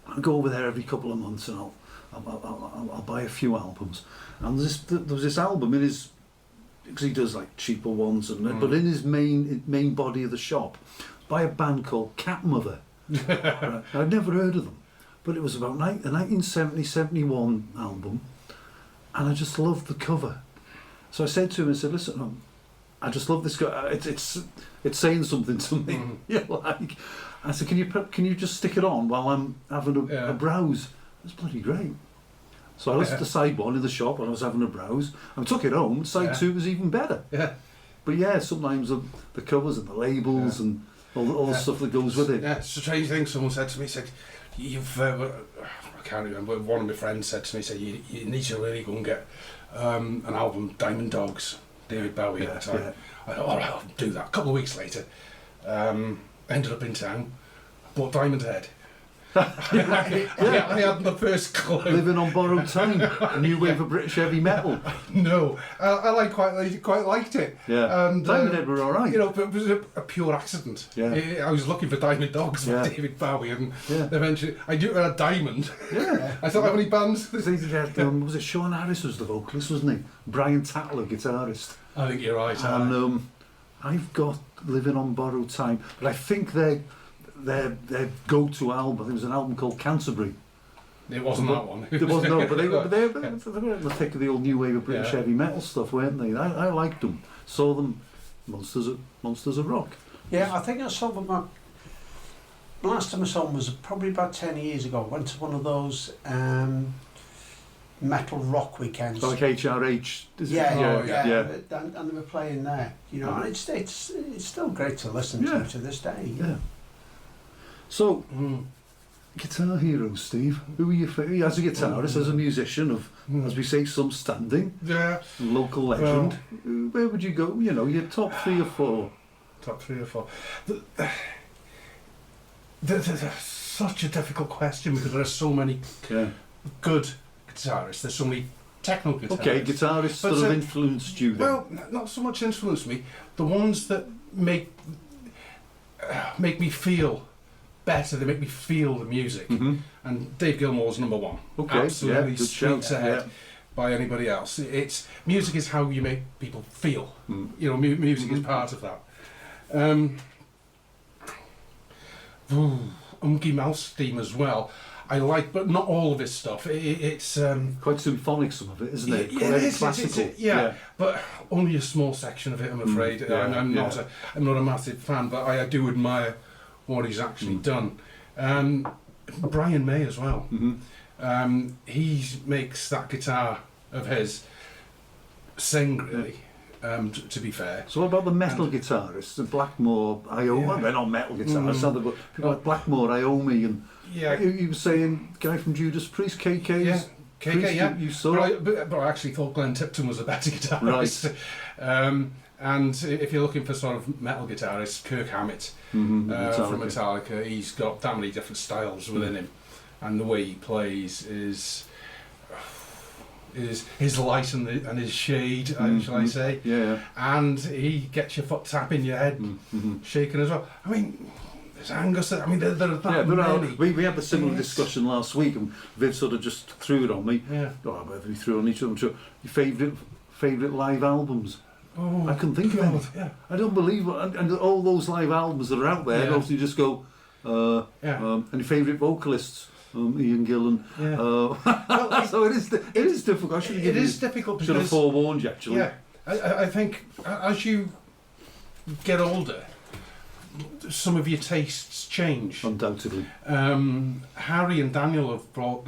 I go over there every couple of months and I'll buy a few albums. And there was this album in his, because he does like cheaper ones, but in his main body of the shop, by a band called Cat Mother. Right? I'd never heard of them, but it was about a 1970-71 album, and I just loved the cover. So I said to him, I said, listen, I just love this guy. It's saying something to me. Like, I said, can you just stick it on while I'm having a browse? It's bloody great. So I listened to side one in the shop and I was having a browse. I took it home. Side two was even better. Yeah. But sometimes the covers and the labels and all the stuff that goes with it. Yeah, it's a strange thing. Someone said to me, said, "You've." I can't remember. One of my friends said to me, "said you need to really go and get an album, Diamond Dogs, David Bowie at the time." I thought, all right, I'll do that. A couple of weeks later, ended up in town, bought Diamond Head. I hadn't the first clue. Living on borrowed time, a new wave of British heavy metal. No, I quite liked it. Yeah, and Diamond Head were all right. But it was a pure accident. Yeah, I was looking for Diamond Dogs with David Bowie, and eventually I knew it had a diamond. Yeah, I thought, how many bands? Was it Sean Harris was the vocalist, wasn't he? Brian Tatler, guitarist. I think you're right. And I've got Living on Borrowed Time, but I think their go-to album, I think it was an album called Canterbury. It wasn't that one. It wasn't, no, but they were in the thick of the old new wave of British heavy metal stuff, weren't they? I liked them. Saw them, Monsters of Rock. Yeah, I think I saw them. Last time I saw them was probably about 10 years ago. I went to one of those metal rock weekends. Like HRH, yeah. And they were playing there. And it's still great to listen to this day. Yeah. So, guitar heroes, Steve. Who are you as a guitarist, as a musician of, as we say, some standing? Yeah. Local legend. Where would you go? Your top 3 or 4. Top 3 or 4. There's such a difficult question because there are so many good guitarists. There's so many technical guitarists. Okay, guitarists that have influenced you then. Well, not so much influenced me. The ones that make me feel better, they make me feel the music. Mm-hmm. And Dave Gilmour's number 1. Okay, absolutely streets ahead by anybody else. It's music is how you make people feel. Music is part of that. Unky Mouse theme as well. I like, but not all of his stuff. It's quite symphonic, some of it, isn't it? It is classical. But only a small section of it, I'm afraid. I'm not a massive fan, but I do admire what he's actually done. Brian May as well. Mm-hmm. He makes that guitar of his sing really. To be fair. So what about the metal guitarists? The Blackmore, Iommi. They're not metal guitarists, are they? But people like Blackmore, Iommi, and he was saying guy from Judas Priest, KK. KK, you saw. But I actually thought Glenn Tipton was a better guitarist. Right. And if you're looking for sort of metal guitarists, Kirk Hammett from Metallica, he's got that many different styles within him, and the way he plays is his light and his shade, shall I say? Yeah. And he gets your foot tapping your head, shaking as well. I mean, there's Angus. I mean, there are that many. We had the similar discussion last week, and Viv sort of just threw it on me. Yeah. Whether we threw it on each other. I'm sure. Your favourite live albums. I couldn't think of any. Yeah. I don't believe it. And all those live albums that are out there, obviously you just go, and your favourite vocalists, Ian Gillan. Yeah. So it is difficult. It is difficult because... Should have forewarned you, actually. Yeah. I think as you get older, some of your tastes change. Undoubtedly. Harry and Daniel have brought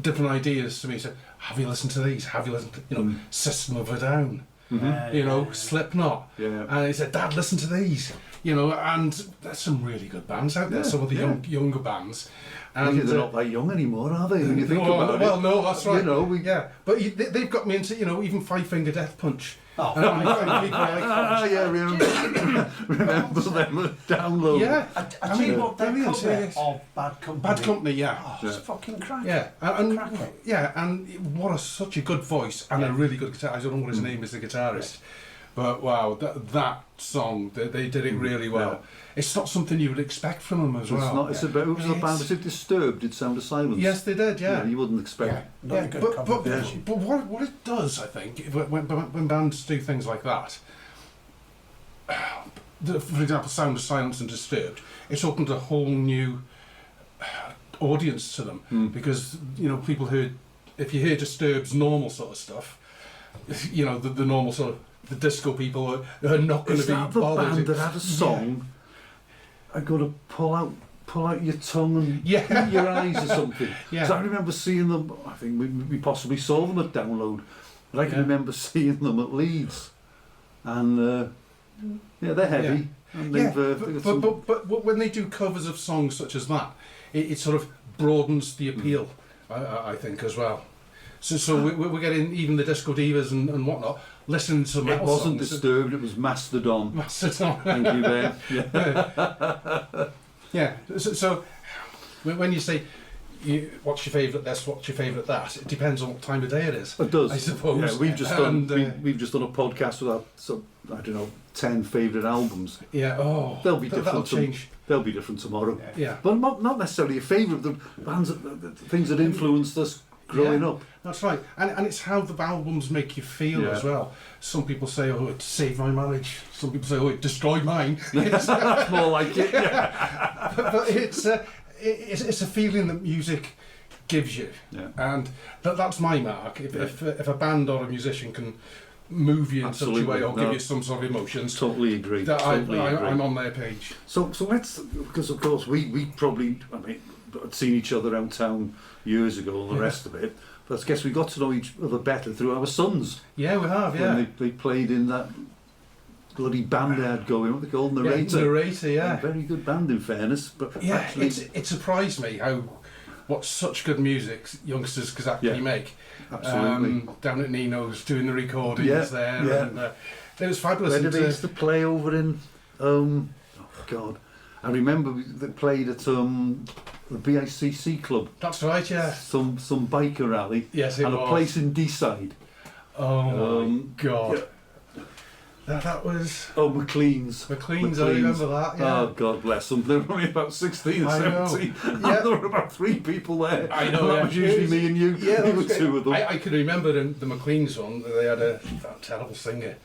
different ideas to me. So, have you listened to these? Have you listened to, System of a Down? you know, Slipknot. Yeah. And he said, Dad, listen to these. You know, and there's some really good bands out there, some of the younger bands. And they're not that young anymore, are they? When you think about it. Well, no, that's right. You know, but they've got me into, you know, even Five Finger Death Punch. Oh, yeah, remember them download. Yeah, I mean, what that cover of Bad Company. Bad Company, yeah. Oh, it's fucking cracking. Yeah, and what such a good voice and a really good guitar. I don't know what his name is, the guitarist. But wow, that song, they did it really well. Yeah. It's not something you would expect from them as well. Not. It's about, who was the band? Was it Disturbed? Did Sound of Silence? Yes, they did. Yeah, you wouldn't expect. Not a good cover. But what it does, I think, when bands do things like that, for example, Sound of Silence and Disturbed, it's opened a whole new audience to them because you know people if you hear Disturbed's normal sort of stuff, you know the normal sort of. The disco people are not going to be bothered. The band that had a song, I got to pull out your tongue and eat your eyes or something. Yeah. So I remember seeing them. I think we possibly saw them at Download, but I can remember seeing them at Leeds, and they're heavy. And but when they do covers of songs such as that, it sort of broadens the appeal. I think as well. So we're getting even the disco divas and whatnot listening to metal songs. It wasn't Disturbed, it was Mastodon. Mastodon. Thank you, Ben. Yeah. So when you say what's your favourite this, what's your favourite that, it depends on what time of day it is. It does. I suppose. Yeah, we've just done we've just done a podcast with our, I don't know, 10 favourite albums. Yeah. Oh. They'll be different. That'll change. They'll be different tomorrow. Yeah. But not necessarily a favourite. The bands, things that influenced us growing up. That's right, and it's how the albums make you feel as well. Some people say, "Oh, it saved my marriage." Some people say, "Oh, it destroyed mine." It's more like it. Yeah. but it's a feeling that music gives you, and that's my mark. If a band or a musician can move you in such a way or give you some sort of emotions, totally agree. I'm on their page. So let's, because of course we probably, had seen each other around town years ago and the rest of it. But I guess we got to know each other better through our sons. Yeah, we have, When they played in that bloody band they had going, what they called Narrator. Narrator, yeah. Very good band in fairness. But actually, it surprised me what such good music youngsters could actually make. Absolutely. Down at Nino's doing the recordings there. Yeah. And, it was fabulous. Where did they used to play over in, oh God, I remember they played at the BICC club. That's right, yeah. Some biker rally. Yes, it was. And a place in Deeside. Oh my God. Yeah. That was... Oh, McLean's. McLean's, I remember that, yeah. Oh, God bless them. They were only about 16 or 17. And there were about 3 people there. I know, that was usually me and you. Yeah, there were 2 of them. I can remember in the McLean's one, they had a terrible singer.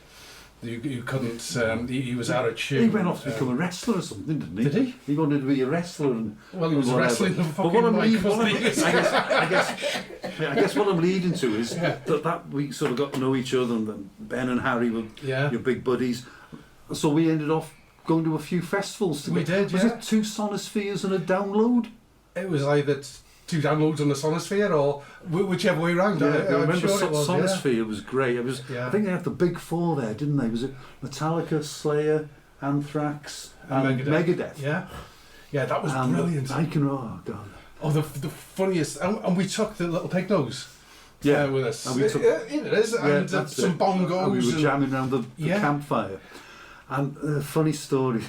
You couldn't. He was out of tune. He went off to become a wrestler or something, didn't he? Did he? He wanted to be a wrestler. Well, he was wrestling the fucking I guess what I'm leading to is that we sort of got to know each other, and then Ben and Harry were your big buddies. So we ended off going to a few festivals together. We did. Was it 2 Sonospheres and a Download? It was either 2 Downloads on the Sonosphere or whichever way round. Yeah, I remember sure it was, Sonosphere was great. It was. I think they had the big 4 there, didn't they? Was it Metallica, Slayer, Anthrax, and Megadeth? Yeah, that was brilliant. Oh God. Oh, the funniest, and we took the little pig nose. With us. And we took it is, and some bongos. And we were jamming around the campfire. And a funny story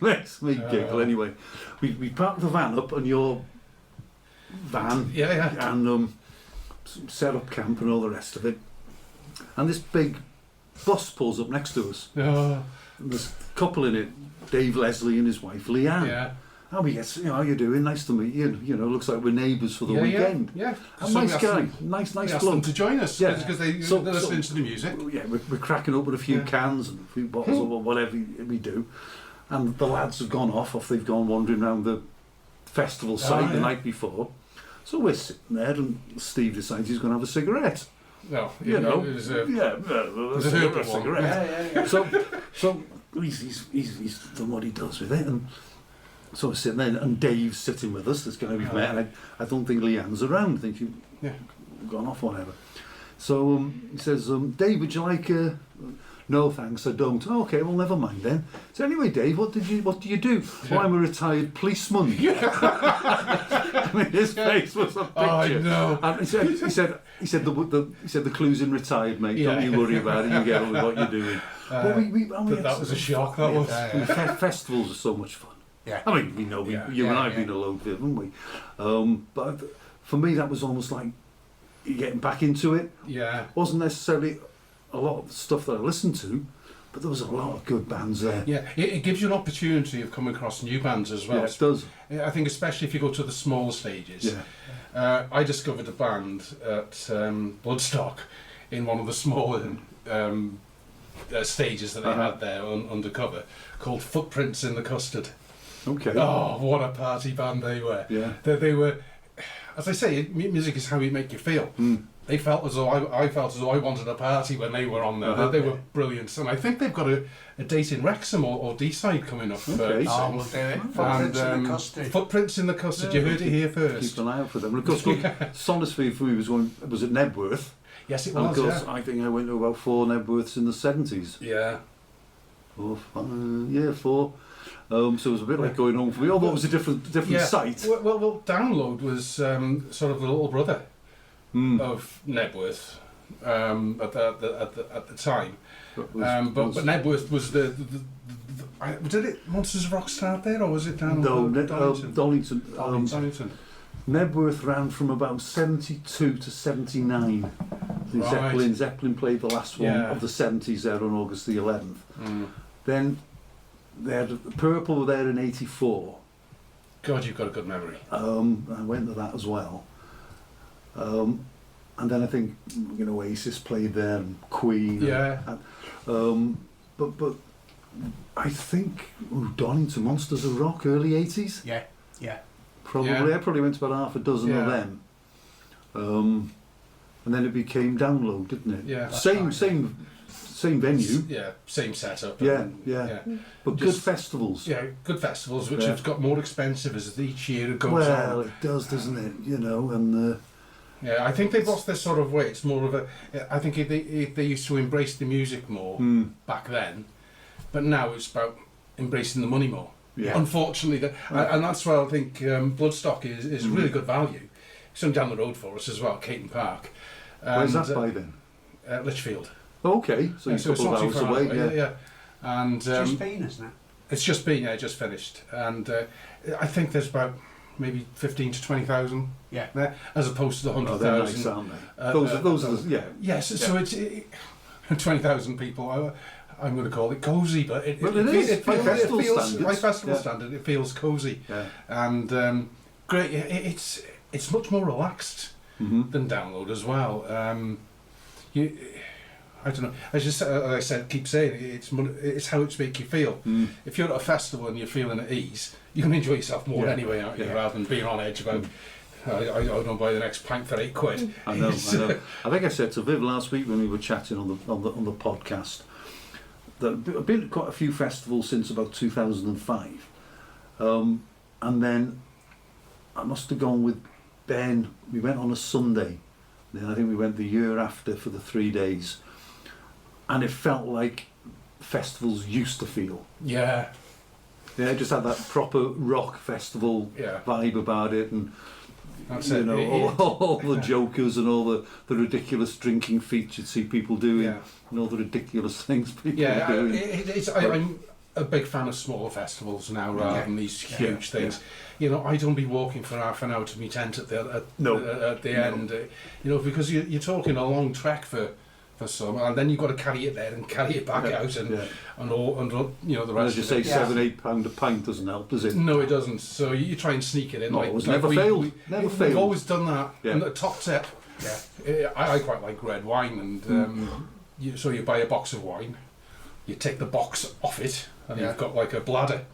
makes me giggle. Anyway, we parked the van up on your van, and set up camp and all the rest of it. And this big bus pulls up next to us. And there's a couple in it, Dave Leslie and his wife Leanne. And we get, how you doing? Nice to meet you. Looks like we're neighbours for the weekend. And nice guy, nice bloke. Them to join us because they're listening to the music. Yeah, we're cracking open a few cans and a few bottles or whatever we do. And the lads have gone off they've gone wandering around the festival site the night before. So we're sitting there, and Steve decides he's going to have a cigarette. Well, it was a cigarette. So he's done what he does with it, and so we're sitting there, and Dave's sitting with us. This guy we've met. And I don't think Leanne's around. I think she's gone off, whatever. So he says, Dave, would you like No, thanks, I don't. Okay, well, never mind then. So anyway, Dave, what do you do? Well, I'm a retired policeman. I mean, his face was a picture. Oh, I know. And he said the clue's in retired, mate. Don't you worry about it. You get on with what you're doing. That was a shock. That was. Festivals are so much fun. Yeah. I mean, we know you and I've been a load of it, haven't we? But for me, that was almost like you're getting back into it. Yeah. Wasn't necessarily a lot of stuff that I listened to, but there was a lot of good bands there. Yeah, it gives you an opportunity of coming across new bands as well. Yeah, it does. I think especially if you go to the smaller stages. Yeah. I discovered a band at Bloodstock in one of the smaller stages that they had there undercover, called Footprints in the Custard. Okay. Oh, what a party band they were. Yeah. They were, as I say, music is how you make you feel. They felt as though I felt as though I wanted a party when they were on there. They were brilliant, and I think they've got a date in Wrexham or D-side coming up. Okay. We'll do it. Footprints in the Custard. Footprints in the Custard. You heard it here first. Keep an eye out for them. And of course, Sonesfield for me was at Nebworth. Yes, it And was. of course, I think I went to about 4 Nebworths in the 70s. Yeah. 4. So it was a bit like going home for me, although it was a different site. Well, Download was sort of the little brother of Nebworth at the time. But Nebworth was the did it Monsters of Rock start there, or was it Download? Donington. Donington. Nebworth ran from about 72 to 79. Right. Zeppelin played the last one of the 70s there on August the 11th. Then they had Purple were there in 84. God, you've got a good memory. I went to that as well. And then I think Oasis played there, and Queen. Yeah. But I think Donington, Monsters of Rock, early 80s. Yeah. Yeah. Probably. I probably went to about half a dozen of them. And then it became Download, didn't it? Yeah. Same venue. Yeah, same setup. Yeah. But good festivals. Yeah, good festivals, which have got more expensive as each year it goes on. Well, it does, doesn't it? And yeah, I think they've lost their sort of way. It's more of a. I think they used to embrace the music more back then, but now it's about embracing the money more. Yeah. Unfortunately, and that's why I think Bloodstock is really good value. It's on down the road for us as well, Caton Park. Where's that by then? Lichfield. Okay, so you're a couple of hours away. Yeah. And just been, isn't it? It's just been, just finished, and I think there's about maybe 15 to 20,000 there, as opposed to the 100,000. They're nice, aren't they? Those are the, Yes, so it's 20,000 people. I'm going to call it cosy, but it feels by festival standard. It feels cosy, and great. It's much more relaxed than Download as well. I don't know. As I said, keep saying it's how it's make you feel. If you're at a festival and you're feeling at ease, you can enjoy yourself more anyway, aren't you? Rather than being on edge about. I don't buy the next pint for £8. I know. I think I said to Viv last week when we were chatting on the podcast that I've been to quite a few festivals since about 2005, and then I must have gone with Ben. We went on a Sunday. Then I think we went the year after for the 3 days, and it felt like festivals used to feel. Yeah, it just had that proper rock festival vibe about it, and that's all the jokers and all the ridiculous drinking feats you'd see people doing, and all the ridiculous things people are doing. I'm a big fan of smaller festivals now rather than these huge things. I don't be walking for half an hour to my tent at the end, because you're talking a long trek for some, and then you've got to carry it there and carry it back out, and the rest. As you say, £7-8 a pint doesn't help, does it? No, it doesn't. So you try and sneak it in. No, it's never failed. We've always done that. And the top tip. I quite like red wine, and so you buy a box of wine, you take the box off it, and you've got like a bladder.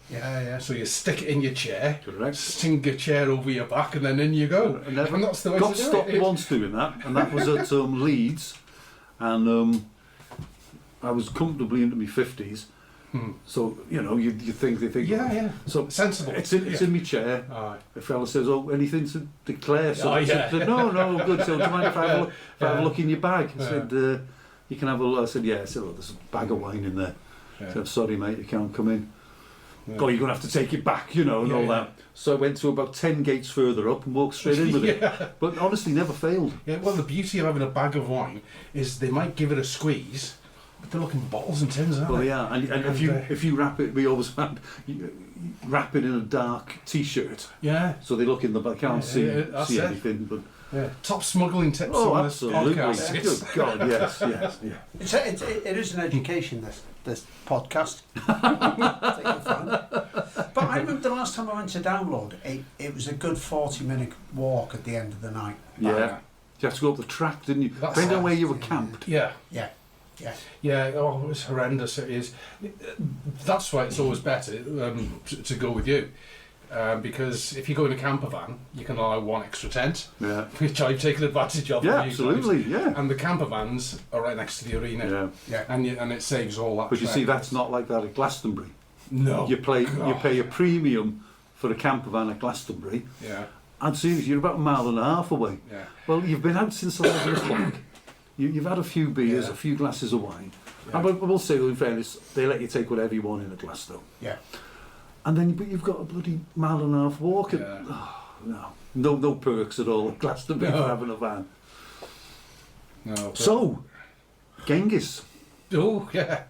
So you stick it in your chair, sting your chair over your back, and then in you go. And that's the way to do it. Got stopped once doing that, and that was at Leeds, and I was comfortably into my 50s. So you think they think so sensible. It's in my chair. A fella says, "Oh, anything to declare?" So I said, "No, good. So do you mind if I have a look in your bag?" I said, you can have a look. I said, yeah. I said, oh, there's a bag of wine in there. Yeah. I said, sorry, mate, you can't come in. Yeah. Oh, you're going to have to take it back, and all that. So I went to about 10 gates further up and walked straight in with it. But honestly, never failed. Yeah, well, the beauty of having a bag of wine is they might give it a squeeze, but they're looking for bottles and tins, aren't they? Yeah, and if you wrap it, we always found, wrap it in a dark T-shirt. Yeah. So they look in the back, can't see anything, but... Yeah. Top smuggling tips on absolutely. This podcast. Good God, yes. It is an education, this podcast. But I remember the last time I went to download, it was a good 40-minute walk at the end of the night. Yeah. You had to go up the track, didn't you? Depending on where you were camped. Yeah. Yeah, oh, it was horrendous, it is. That's why it's always better to go with you. Because if you go in a camper van, you can allow one extra tent, which I've taken advantage of. Yeah, absolutely, And the camper vans are right next to the arena, and it saves all that. But you see, that's not like that at Glastonbury. No, you pay a premium for a camper van at Glastonbury. Yeah, and seriously, you're about a mile and a half away. Yeah. Well, you've been out since 11 o'clock. You've had a few beers, a few glasses of wine. Yeah. And we'll say, in fairness, they let you take whatever you want in a Glasgow. Yeah. And then you've got a bloody mile and a half walk. No perks at all at Glastonbury for having a van. No. So, Gengis. Oh, yeah.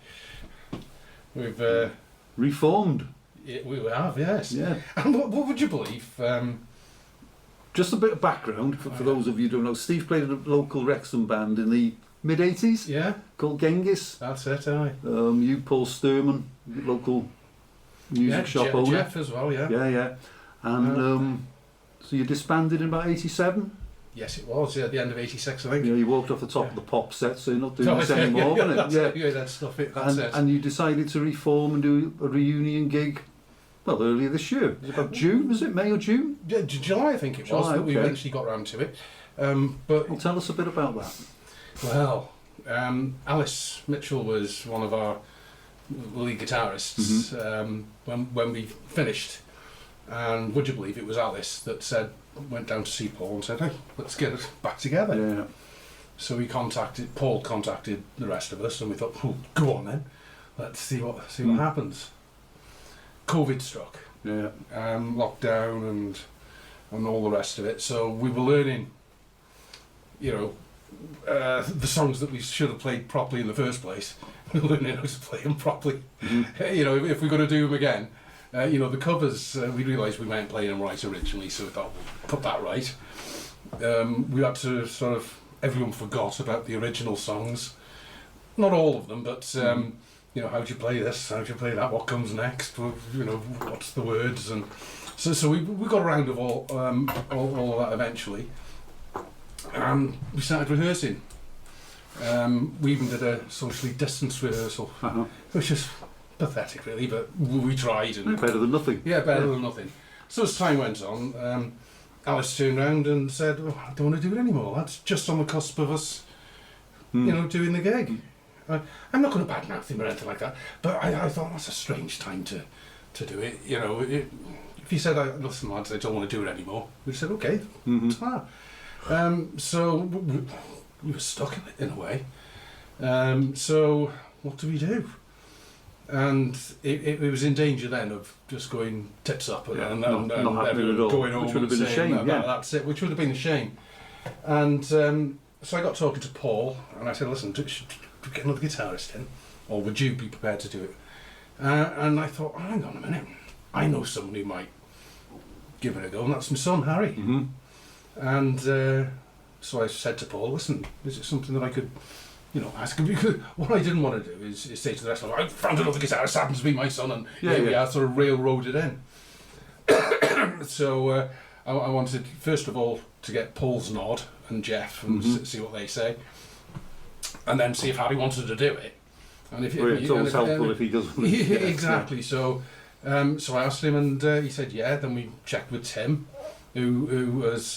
We've... reformed. We have, yes. Yeah. And what would you believe? Just a bit of background for those of you who don't know. Steve played in a local Wrexham band in the mid-80s. Yeah. Called Gengis. That's it, aye. You, Paul Sturman, local music shop owner. Jeff as well, yeah. Yeah. And so you disbanded in about 87? Yes, it was, at the end of 86, I think. Yeah, you walked off the top of the pop set, so you're not doing this anymore, that's it. And you decided to reform and do a reunion gig, well, earlier this year. It was about June, was it? May or June? Yeah, July, I think it was, that we eventually got round to it. But well, tell us a bit about that. Well, Alice Mitchell was one of our lead guitarists when we finished. And would you believe it was Alice that went down to see Paul and said, hey, let's get it back together. Yeah. So Paul contacted the rest of us, and we thought, oh, go on then, let's see what happens. COVID struck. Yeah. Lockdown and all the rest of it. So we were learning, the songs that we should have played properly in the first place. We were learning how to play them properly. Mm-hmm. If we're going to do them again. The covers, we realised we weren't playing them right originally, so we thought, we'll put that right. We had to everyone forgot about the original songs. Not all of them, but, how do you play this, how do you play that, what comes next, what's the words, and so we got around of all of that eventually. And we started rehearsing. We even did a socially distanced rehearsal, which is pathetic really, but we tried. And better than nothing. Yeah, better than nothing. So as time went on, Alice turned round and said, I don't want to do it anymore, that's just on the cusp of us doing the gig. I'm not going to badmouth him or anything like that, but I thought that's a strange time to do it. If he said, listen lads, I don't want to do it anymore, we said, okay, it's fine. So we were stuck in a way. So what do we do? And it was in danger then of just going tits up and not happening at all, going home, which would have been a shame. That's it, which would have been a shame. And so I got talking to Paul, and I said, listen, should we get another guitarist in, or would you be prepared to do it? And I thought, hang on a minute, I know someone who might give it a go, and that's my son Harry. Mm-hmm. And so I said to Paul, listen, is it something that I could ask him? Because what I didn't want to do is say to the rest of them, I found another guitarist, happens to be my son, and we are sort of railroaded in. So I wanted, first of all, to get Paul's nod and Jeff and see what they say, and then see if Harry wanted to do it. And if it's always helpful if he doesn't. Exactly. So I asked him, and he said yeah. Then we checked with Tim, who was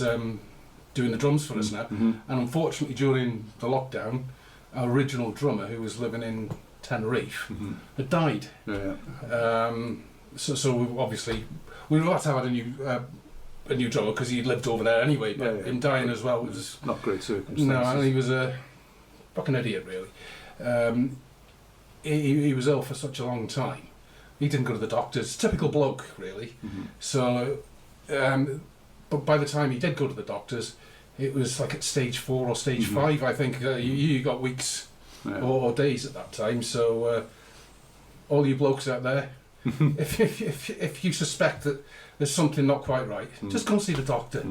doing the drums for us now. Mm-hmm. And unfortunately, during the lockdown, our original drummer, who was living in Tenerife, had died. So obviously we would have to have a new drummer because he'd lived over there anyway. But him dying as well was not great circumstances. No, and he was a fucking idiot, really. He was ill for such a long time. He didn't go to the doctors. Typical bloke, really. So, but by the time he did go to the doctors, it was like at stage 4 or stage 5, I think. You got weeks or days at that time. So, all you blokes out there, if you suspect that there's something not quite right, just go and see the doctor.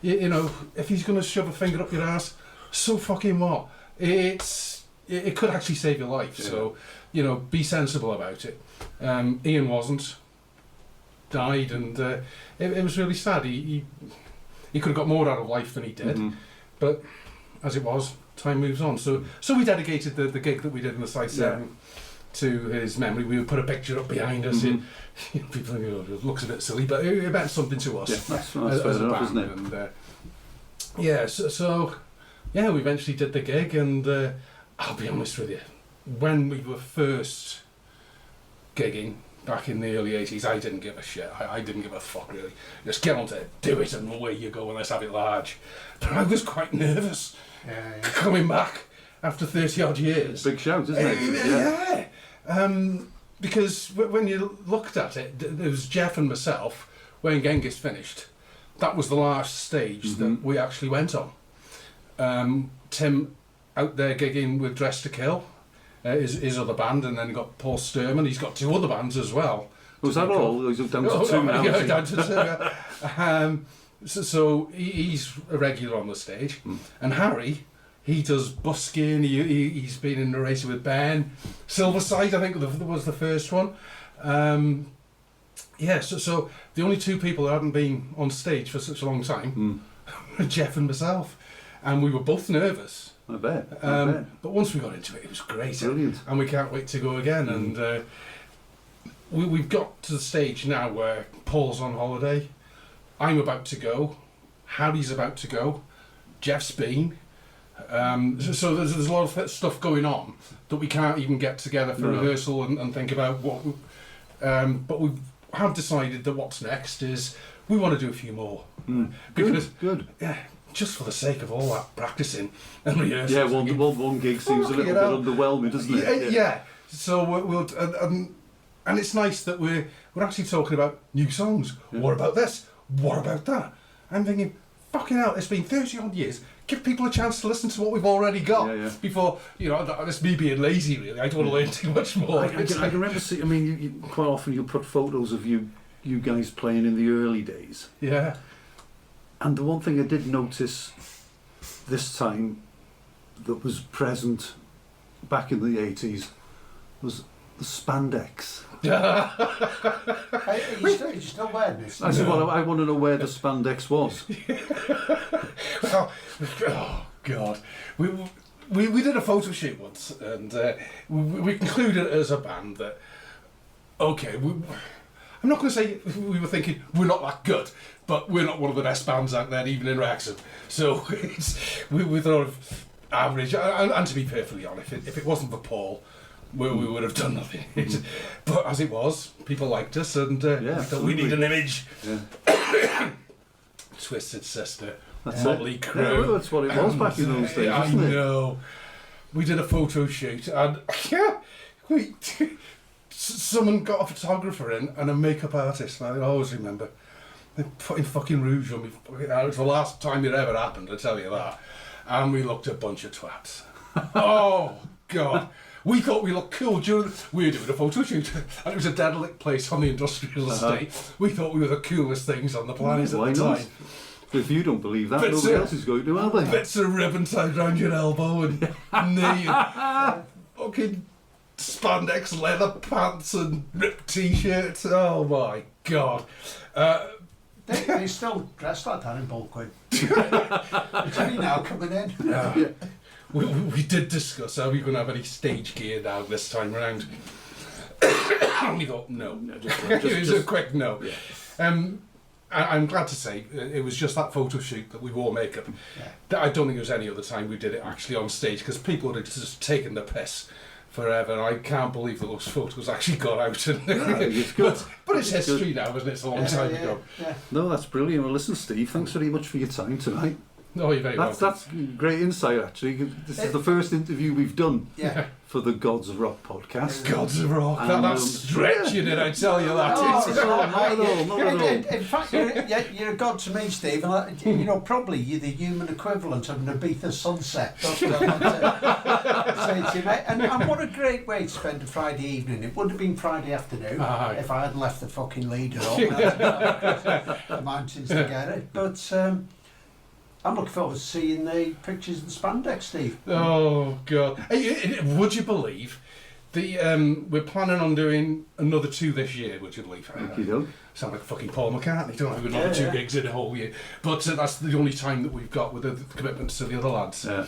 You know, if he's going to shove a finger up your ass, so fucking what? It could actually save your life. So, you know, be sensible about it. Ian wasn't. Died, and it was really sad. He could have got more out of life than he did, but as it was, time moves on. So we dedicated the gig that we did in the Side 7 to his memory. We would put a picture up behind us. People think, it looks a bit silly, but it meant something to us. Yeah, that's as a band, isn't it? And, so we eventually did the gig, and I'll be honest with you, when we were first gigging back in the early 80s, I didn't give a shit. I didn't give a fuck, really. Just get on to it, do it, and away you go, and let's have it large. But I was quite nervous coming back after 30 odd years. Big shout, isn't it? Because when you looked at it, there was Jeff and myself. When Gengis finished, that was the last stage that we actually went on. Tim out there gigging with Dress to Kill, his other band, and then you got Paul Sturman. He's got 2 other bands as well. Was that all? He's down to 2 now. Yeah, down to 2. So he's a regular on the stage, and Harry, he does busking. He's been in the race with Ben. Silverside, I think, was the first one. So the only 2 people that hadn't been on stage for such a long time were Jeff and myself, and we were both nervous. I bet. But once we got into it was great. Brilliant. And we can't wait to go again. And we've got to the stage now where Paul's on holiday, I'm about to go, Harry's about to go, Jeff's been. So there's a lot of stuff going on that we can't even get together for rehearsal and think about what. But we have decided that what's next is we want to do a few more. Because, good. Yeah. Just for the sake of all that practicing and rehearsing. Yeah, one gig seems a little bit underwhelming, doesn't it? Yeah. So we'll and it's nice that we're actually talking about new songs. Yeah. What about this? What about that? I'm thinking, fucking hell, it's been 30 odd years. Give people a chance to listen to what we've already got before, it's me being lazy, really. I don't want to learn too much more. I can remember seeing, you quite often you put photos of you guys playing in the early days. Yeah. And the one thing I did notice this time that was present back in the 80s was the Spandex. You still wearing this? I said, well, I want to know where the Spandex was. Well, oh God, we did a photo shoot once, and we concluded as a band that I'm not going to say we were thinking we're not that good, but we're not one of the best bands out there, even in Wrexham. So we thought of average. And to be perfectly honest, if it wasn't for Paul, we would have done nothing. But as it was, people liked us, and we thought we need an image. Yeah. Twisted Sister, Motley Crue. Yeah, that's what it was back in those days, wasn't it? I know. We did a photo shoot, and someone got a photographer in and a makeup artist, and I always remember they putting fucking rouge on me. It was the last time it ever happened, I tell you that. And we looked a bunch of twats. Oh God, we thought we looked cool we were doing a photo shoot, and it was a derelict place on the industrial estate. We thought we were the coolest things on the planet at the time. If you don't believe that, nobody else is going to, are they? Bits of ribbon tied around your elbow and knee, and fucking spandex leather pants and ripped t-shirts. Oh my God. They still dress like that in Bulkwood. It's only now coming in. Yeah. We did discuss, are we going to have any stage gear now this time around? And we thought, no. It was a quick no. Yeah. I'm glad to say it was just that photo shoot that we wore makeup. Yeah. I don't think there was any other time we did it actually on stage, because people would have just taken the piss forever. I can't believe that those photos actually got out. It's good. But it's history now, isn't it? It's a long time ago. Yeah. No, that's brilliant. Well, listen, Steve, thanks very much for your time tonight. No, you're very welcome. That's great insight, actually. This is the first interview we've done for the Gods of Rock podcast. Gods of Rock. That's stretching it, I tell you that. In fact, you're a god to me, Steve. And, probably you're the human equivalent of an Ibiza sunset. Say to you, mate. And what a great way to spend a Friday evening. It would have been Friday afternoon if I hadn't left the fucking leader up the mountains to get it. But I'm looking forward to seeing the pictures of the Spandex, Steve. Oh, God. Would you believe we're planning on doing another 2 this year, would you believe? Sound like fucking Paul McCartney, don't I? We've got 2 gigs in a whole year. But that's the only time that we've got with the commitments to the other lads. Yeah.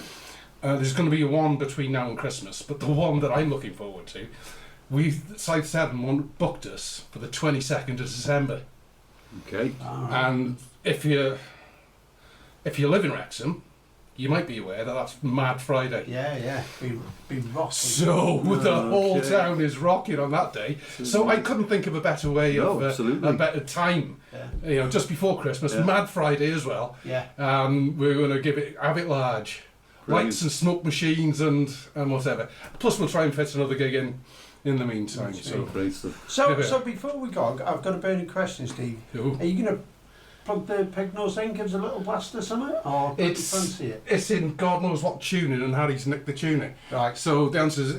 There's going to be one between now and Christmas, but the one that I'm looking forward to, Side 7 booked us for the 22nd of December. Okay. And if you live in Wrexham, you might be aware that that's Mad Friday. Yeah. Be rocking. So the whole town is rocking on that day. So I couldn't think of a better way a better time. Yeah. Just before Christmas, Mad Friday as well. Yeah. We're going to have it large. Brilliant. Lights and smoke machines and whatever. Plus we'll try and fit another gig in the meantime. So before we go, I've got a burning question, Steve. Ooh. Are you going to plug the pig nose in, gives a little blast or something? Or fancy it? It's in God knows what tuning, and Harry's nicked the tuning. Right. So the answer is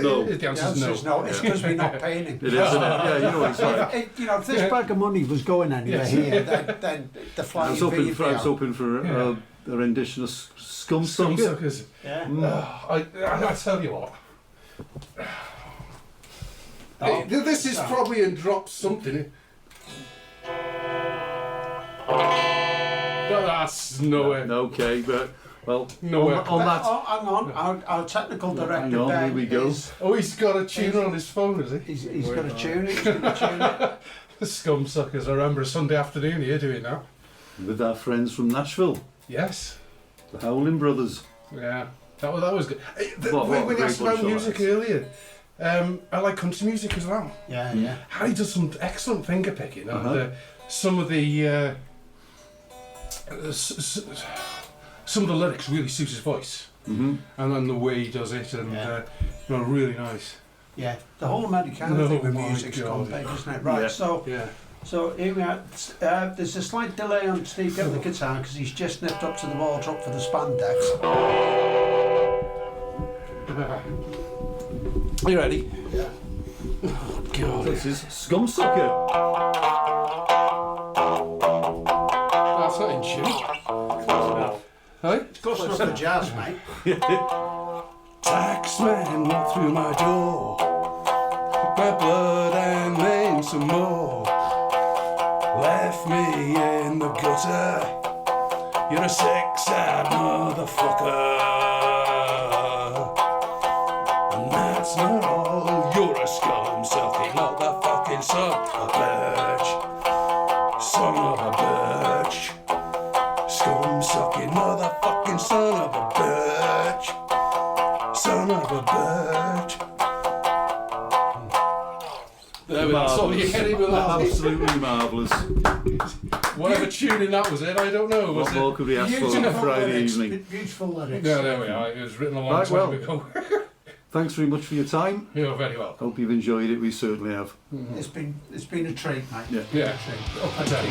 no. The answer is no. It's because we're not paying him. It is, isn't it? Yeah, you know what it's like. If this bag of money was going anywhere here, then the flying I was hoping for a rendition of Scumsuckers. Yeah. I tell you what. This is probably in drop something. That's nowhere. Okay, but nowhere. Hang on. Our technical director. Hang on, here we go. He's got a tuner on his phone, is he? He's got a tune. He's going to tune it. The Scumsuckers. I remember a Sunday afternoon here doing that with our friends from Nashville. Yes. The Howling Brothers. Yeah, that was good. When you asked about music earlier, I like country music as well. Yeah. Harry does some excellent finger picking. Some of the lyrics really suit his voice, and then the way he does it, and really nice. Yeah, the whole Americana thing with music's gone big, isn't it? Right, so here we are. There's a slight delay on Steve getting the guitar because he's just nipped up to the wardrobe for the Spandex. Are you ready? Yeah. Oh, God. This is Scumsucker. That's not in tune. Close enough. Hey? It's close enough for jazz, mate. Taxman walked through my door, took my blood and then some more, left me in the gutter. You're a sex-eyed motherfucker, and that's not all. You're a scum-sucking motherfucking son of a bitch, son of a bitch, scum-sucking motherfucking son of a bitch. Son of a bitch. There we go. That's all you get with that. Absolutely marvellous. Whatever tuning that was in, I don't know. What more could we ask for on a Friday evening? Beautiful lyrics. No, there we are. It was written a long time ago. Thanks very much for your time. You're very welcome. Hope you've enjoyed it. We certainly have. It's been a treat, mate. Yeah. Up a day.